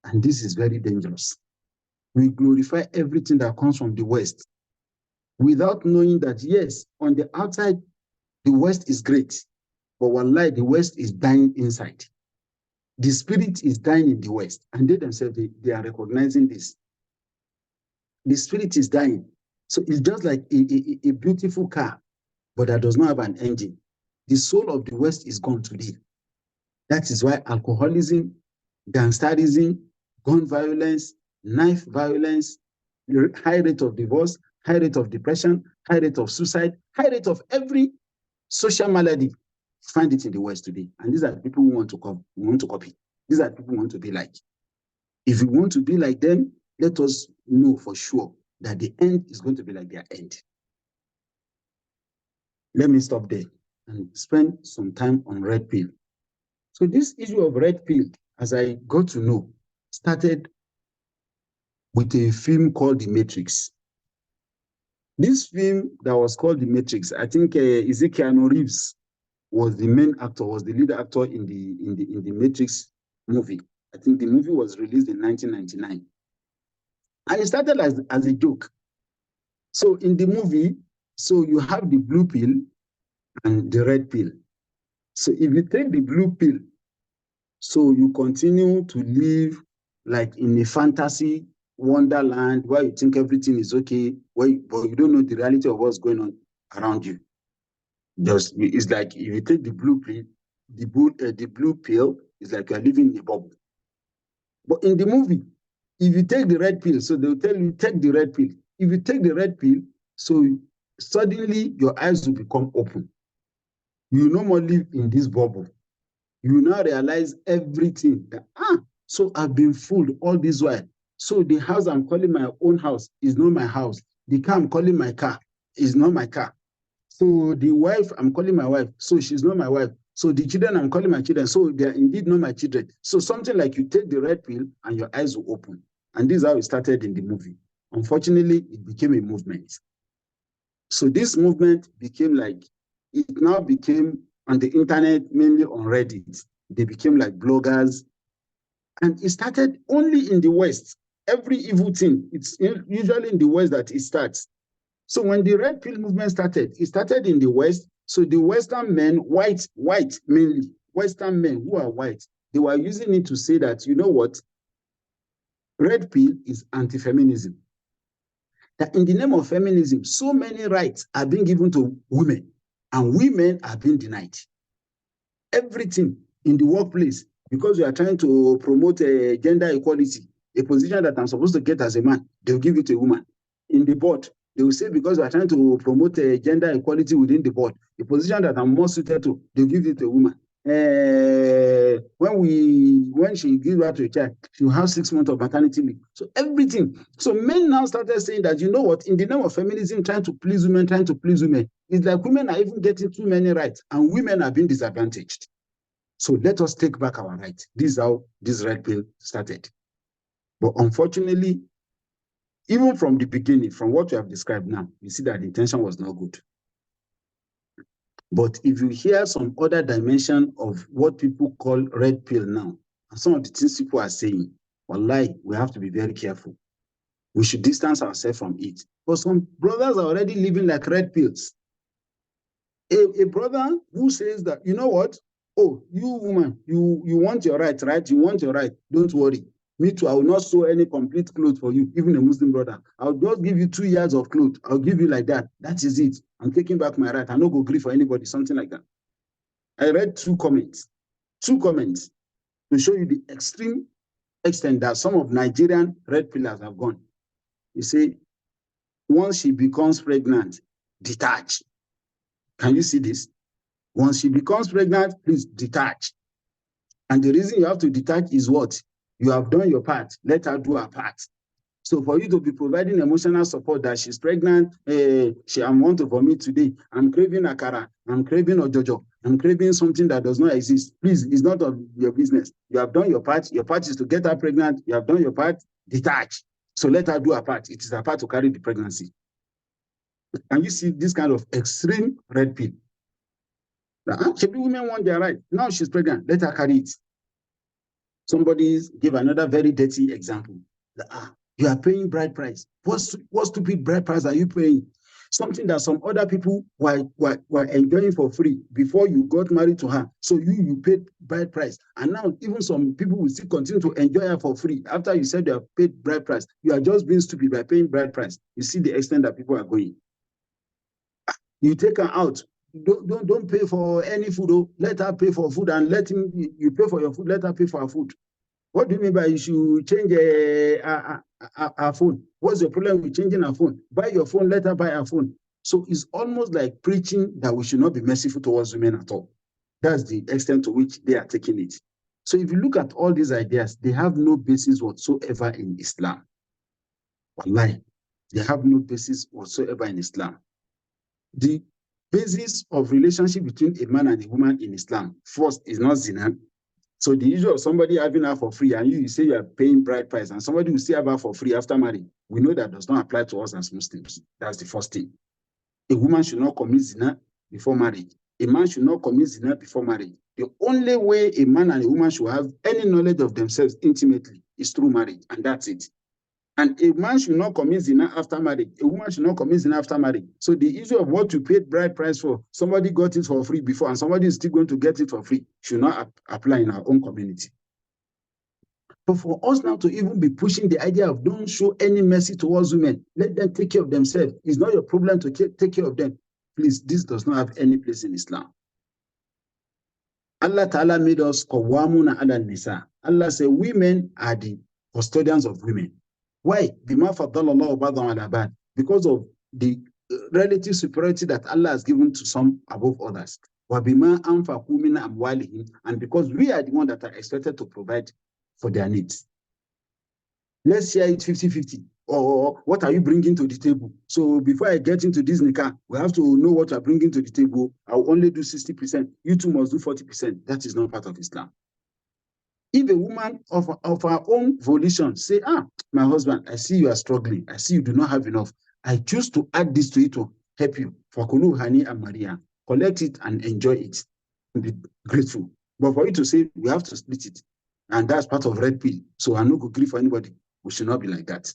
And this is very dangerous. We glorify everything that comes from the West without knowing that, yes, on the outside, the West is great. But wallahi, the West is dying inside. The spirit is dying in the West. And they themselves, they are recognizing this. The spirit is dying. So it's just like a beautiful car, but that does not have an engine. The soul of the West is gone today. That is why alcoholism, gangsterism, gun violence, knife violence, high rate of divorce, high rate of depression, high rate of suicide, high rate of every social malady, find it in the West today. And these are the people who want to copy. These are the people who want to be like. If we want to be like them, let us know for sure that the end is going to be like their end. Let me stop there and spend some time on red pill. So this issue of red pill, as I got to know, started with a film called The Matrix. This film that was called The Matrix, I think Keanu Reeves was the main actor, was the lead actor in the Matrix movie. I think the movie was released in 1999. And it started as a joke. So in the movie, so you have the blue pill and the red pill. So if you take the blue pill, so you continue to live like in a fantasy wonderland where you think everything is okay, but you don't know the reality of what's going on around you. Just it's like if you take the blue pill, the blue pill is like you're living in a bubble. But in the movie, if you take the red pill, so they'll tell you take the red pill. If you take the red pill, so suddenly your eyes will become open. You no more live in this bubble. You now realize everything that, so I've been fooled all this while. So the house I'm calling my own house is not my house. The car I'm calling my car is not my car. So the wife I'm calling my wife, so she's not my wife. So the children I'm calling my children, so they're indeed not my children. So something like you take the red pill and your eyes will open. And this is how it started in the movie. Unfortunately, it became a movement. So this movement became like, it now became on the internet, mainly on Reddit. They became like bloggers. And it started only in the West. Every evil thing, it's usually in the West that it starts. So when the red pill movement started, it started in the West. So the Western men, white mainly, Western men who are white, they were using it to say that, you know what? Red pill is anti-feminism. That in the name of feminism, so many rights are being given to women, and women are being denied. Everything in the workplace, because we are trying to promote gender equality, a position that I'm supposed to get as a man, they'll give it to a woman. In the board, they will say because we are trying to promote gender equality within the board, the position that I'm more suited to, they'll give it to a woman. When she gives birth to a child, she'll have 6 months of maternity leave. So everything. So men now started saying that, you know what, in the name of feminism, trying to please women, it's like women are even getting too many rights and women are being disadvantaged. So let us take back our rights. This is how this red pill started. But unfortunately, even from the beginning, from what you have described now, you see that the intention was not good. But if you hear some other dimension of what people call red pill now, and some of the things people are saying, wallahi, we have to be very careful. We should distance ourselves from it. But some brothers are already living like red pills. A brother who says that, you know what? Oh, you woman, you want your right, right? You want your right. Don't worry. Me too, I will not sew any complete clothes for you, even a Muslim brother. I'll just give you 2 years of clothes. I'll give you like that. That is it. I'm taking back my right. I no go agree for anybody, something like that. I read 2 comments to show you the extreme extent that some of Nigerian red pillars have gone. You say, once she becomes pregnant, detach. Can you see this? Once she becomes pregnant, please detach. And the reason you have to detach is what? You have done your part. Let her do her part. So for you to be providing emotional support that she's pregnant, I want to vomit today, I'm craving akara, I'm craving ojojo, I'm craving something that does not exist. Please, it's not of your business. You have done your part. Your part is to get her pregnant. You have done your part. Detach. So let her do her part. It is her part to carry the pregnancy. And you see this kind of extreme red pill. Women want their right. Now she's pregnant. Let her carry it. Somebody gave another very dirty example. You are paying bride price. What stupid bride price are you paying? Something that some other people were enjoying for free before you got married to her. So you paid bride price. And now even some people will still continue to enjoy her for free. After you said you have paid bride price, you are just being stupid by paying bride price. You see the extent that people are going. You take her out. Don't pay for any food. Oh. Let her pay for food and you pay for your food. Let her pay for her food. What do you mean by you should change a phone? What's the problem with changing a phone? Buy your phone, let her buy a phone. So it's almost like preaching that we should not be merciful towards women at all. That's the extent to which they are taking it. So if you look at all these ideas, they have no basis whatsoever in Islam. Wallahi, they have no basis whatsoever in Islam. The basis of relationship between a man and a woman in Islam, first, is not zina. So the issue of somebody having her for free and you say you are paying bride price and somebody will still have her for free after marriage, we know that does not apply to us as Muslims. That's the first thing. A woman should not commit zina before marriage. A man should not commit zina before marriage. The only way a man and a woman should have any knowledge of themselves intimately is through marriage, and that's it. And a man should not commit zina after marriage. A woman should not commit zina after marriage. So the issue of what you paid bride price for, somebody got it for free before and somebody is still going to get it for free, should not apply in our own community. But for us now to even be pushing the idea of don't show any mercy towards women, let them take care of themselves. It's not your problem to take care of them. Please, this does not have any place in Islam. Allah Ta'ala made us qawwamuna ala nisa. Allah said women are the custodians of women. Why? Because of the relative superiority that Allah has given to some above others. And because we are the ones that are expected to provide for their needs. Let's share it 50-50. Or what are you bringing to the table? So before I get into this nikah, we have to know what you're bringing to the table. I'll only do 60%. You two must do 40%. That is not part of Islam. If a woman of her own volition say, my husband, I see you are struggling. I see you do not have enough. I choose to add this to it to help you. Fakulu Hani and Maria. Collect it and enjoy it. And be grateful. But for you to say, we have to split it. And that's part of red pill. So I'm not going to grieve for anybody. We should not be like that.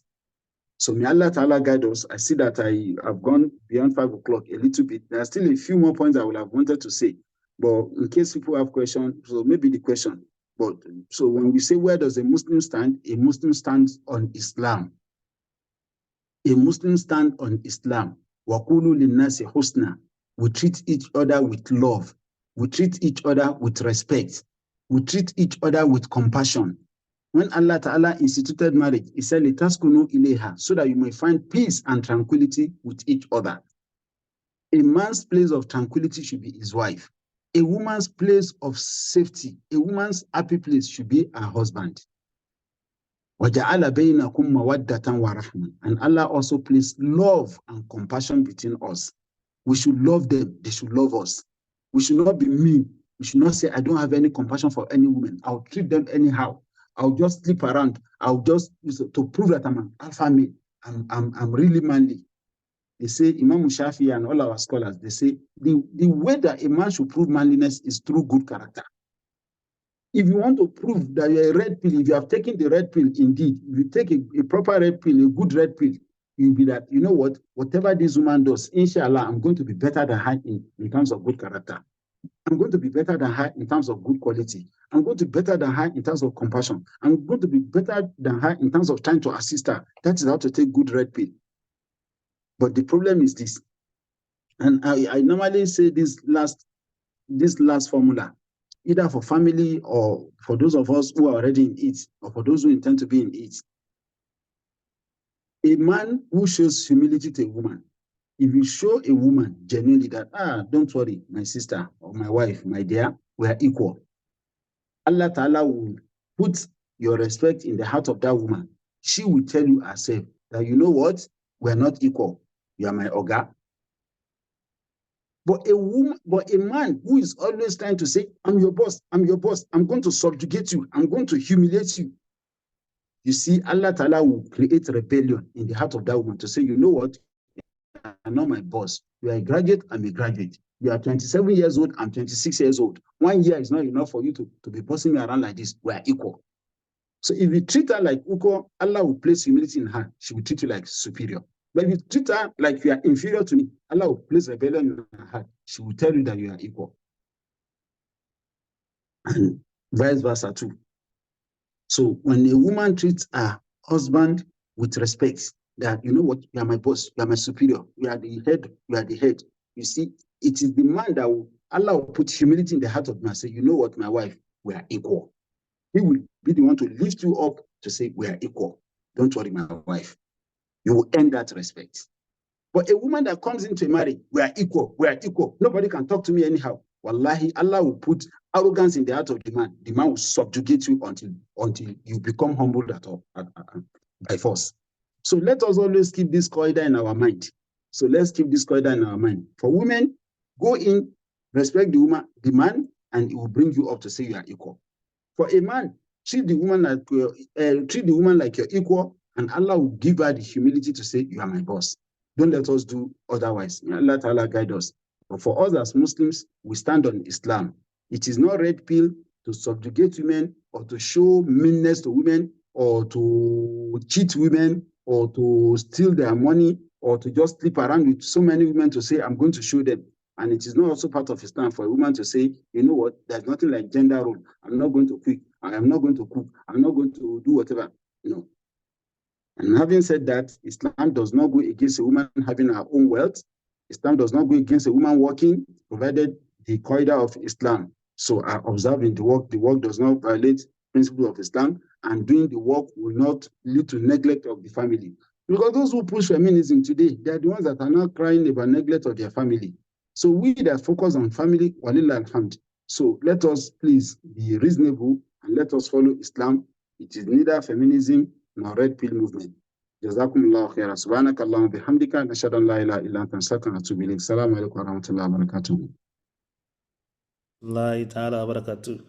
So may Allah Ta'ala guide us. I see that I have gone beyond 5 o'clock a little bit. There are still a few more points I would have wanted to say. But in case people have questions, so maybe the question. But so when we say where does a Muslim stand stands on Islam. A Muslim stands on Islam. Waqulu linnasi husna. We treat each other with love. We treat each other with respect. We treat each other with compassion. When Allah Ta'ala instituted marriage, He said, "Litaskunu ilayha," so that you may find peace and tranquility with each other. A man's place of tranquility should be his wife. A woman's place of safety, a woman's happy place should be her husband. وَجَعَلَ بَيْنَكُمْ مَوَدَّةً وَرَحْمَةً. And Allah also placed love and compassion between us. We should love them, they should love us. We should not be mean. We should not say, I don't have any compassion for any woman. I'll treat them anyhow. I'll just sleep around. I'll just, to prove that I'm an alpha male. I'm really manly. They say, Imam Shafi and all our scholars, they say, the way that a man should prove manliness is through good character. If you want to prove that you're a red pill, if you have taken the red pill, indeed, if you take a proper red pill, a good red pill, you'll be that, you know what, whatever this woman does, inshallah, I'm going to be better than her in terms of good character. I'm going to be better than her in terms of good quality. I'm going to be better than her in terms of compassion. I'm going to be better than her in terms of trying to assist her. That is how to take good red pill. But the problem is this, and I normally say this last formula, either for family or for those of us who are already in it, or for those who intend to be in it. A man who shows humility to a woman, if you show a woman genuinely that, don't worry, my sister or my wife, my dear, we are equal. Allah Ta'ala will put your respect in the heart of that woman. She will tell you herself that, you know what, we're not equal. You are my oga. But a man who is always trying to say, I'm your boss, I'm going to subjugate you, I'm going to humiliate you. You see, Allah Ta'ala will create rebellion in the heart of that woman to say, you know what, you are not my boss. You are a graduate, I'm a graduate. You are 27 years old, I'm 26 years old. 1 year is not enough for you to be bossing me around like this. We are equal. So if you treat her like equal, Allah will place humility in her. She will treat you like superior. But if you treat her like you are inferior to me, Allah will place rebellion in her heart. She will tell you that you are equal. And vice versa too. So when a woman treats her husband with respect, that, you know what, you are my boss, you are my superior, you are the head, you are the head. You see, it is the man that will, Allah will put humility in the heart of man, say, you know what, my wife, we are equal. He will be the one to lift you up to say, we are equal. Don't worry, my wife. You will earn that respect. But a woman that comes into a marriage, we are equal, we are equal. Nobody can talk to me anyhow. Wallahi, Allah will put arrogance in the heart of the man. The man will subjugate you until you become humbled by force. So let us always keep this qaida in our mind. So let's keep this qaida in our mind. For women, go in, respect the woman, the man, and it will bring you up to say you are equal. For a man, treat the woman like you're equal, and Allah will give her the humility to say, you are my boss. Don't let us do otherwise. Allah Ta'ala guide us. But for us as Muslims, we stand on Islam. It is not red pill to subjugate women or to show meanness to women or to cheat women or to steal their money or to just sleep around with so many women to say, I'm going to show them. And it is not also part of Islam for a woman to say, you know what, there's nothing like gender role. I'm not going to cook. I'm not going to cook. I'm not going to do whatever. You know. And having said that, Islam does not go against a woman having her own wealth. Islam does not go against a woman working, provided the qaida of Islam. So observing the work does not violate principles of Islam, and doing the work will not lead to neglect of the family. Because those who push feminism today, they are the ones that are not crying about neglect of their family. So we that focus on family, walillah alhamd. So let us please be reasonable and let us follow Islam. It is neither feminism nor red pill movement. جزاكم الله خيرا سبحانك اللهم وبحمدك نشهد ان لا اله الا انت نستغفرك ونتوب اليك السلام عليكم ورحمه الله وبركاته. الله تعالى وبركاته.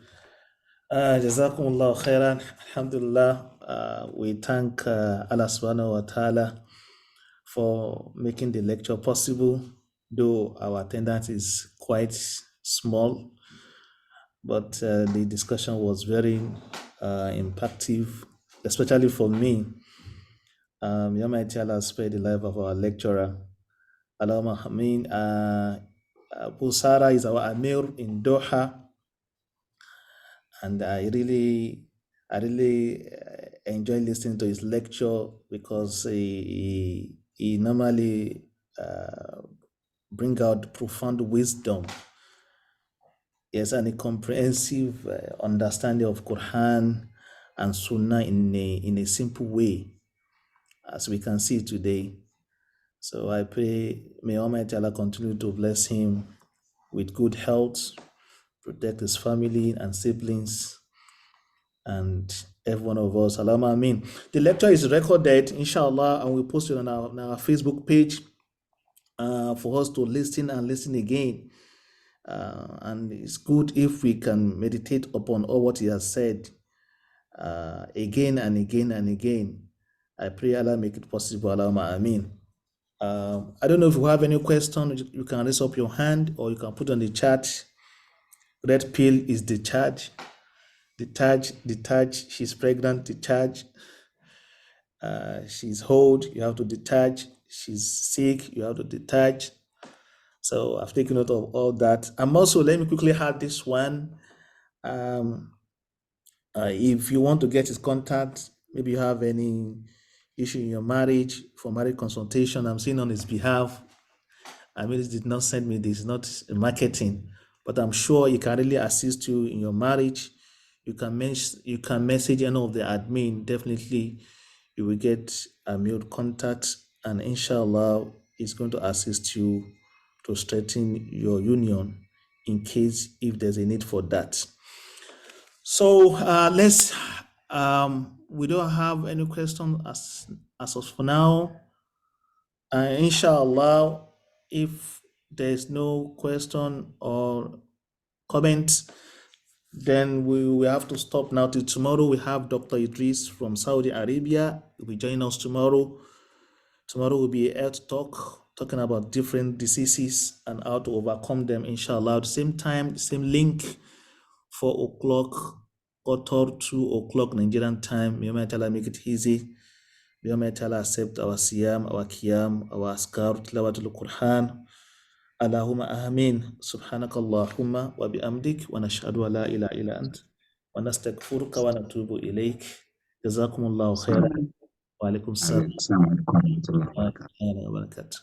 جزاكم الله خيرا. Alhamdulillah. We thank Allah subhanahu wa ta'ala for making the lecture possible, though our attendance is quite small, but the discussion was very impactful, especially for me. Ya Almighty Allah spare the life of our lecturer. Allahumma ameen. Abu Zara is our Amir in Doha, and I really enjoy listening to his lecture because he normally bring out profound wisdom. Yes, and a comprehensive understanding of Quran and Sunnah in a simple way, as we can see today. So I pray, may Almighty Allah continue to bless him with good health, protect his family and siblings, and every one of us. Allahumma ameen. The lecture is recorded, inshallah, and we'll post it on our Facebook page for us to listen and listen again. And it's good if we can meditate upon all what he has said again and again and again. I pray Allah make it possible. Allahumma ameen. I don't know if you have any question. You can raise up your hand or you can put on the chat. Red pill is the charge. The charge. She's pregnant. The charge. She's old. You have to detach. She's sick. You have to detach. So I've taken note of all that. I'm also, let me quickly add this one. If you want to get his contact, maybe you have any issue in your marriage, for marriage consultation, I'm saying on his behalf. I mean, he did not send me this, not marketing, but I'm sure he can really assist you in your marriage. You can message any of the admin. Definitely, you will get a mute contact, and inshallah, it's going to assist you to strengthen your union in case if there's a need for that. So let's we don't have any question as of for now. Inshallah, if there's no question or comment, then we will have to stop now till tomorrow. We have Dr. Idris from Saudi Arabia. He will join us tomorrow. Tomorrow will be a health talk, talking about different diseases and how to overcome them, inshallah. At the same time, the same link, 4 o'clock, quarter 2 o'clock Nigerian time. May Allah make it easy. May Allah accept our siyam, our qiyam, our askar, tilawatul Quran. Allahumma amin. Subhanakallahumma wa bihamdik wa nashhadu an la ilaha illa ant wa nastaghfiruka wa natubu ilayk. Jazakumullahu khairan. Wa alaikum salam Assalamu alaikum warahmatullahi wa wabarakatuh. rahmatullahi wa barakatuh.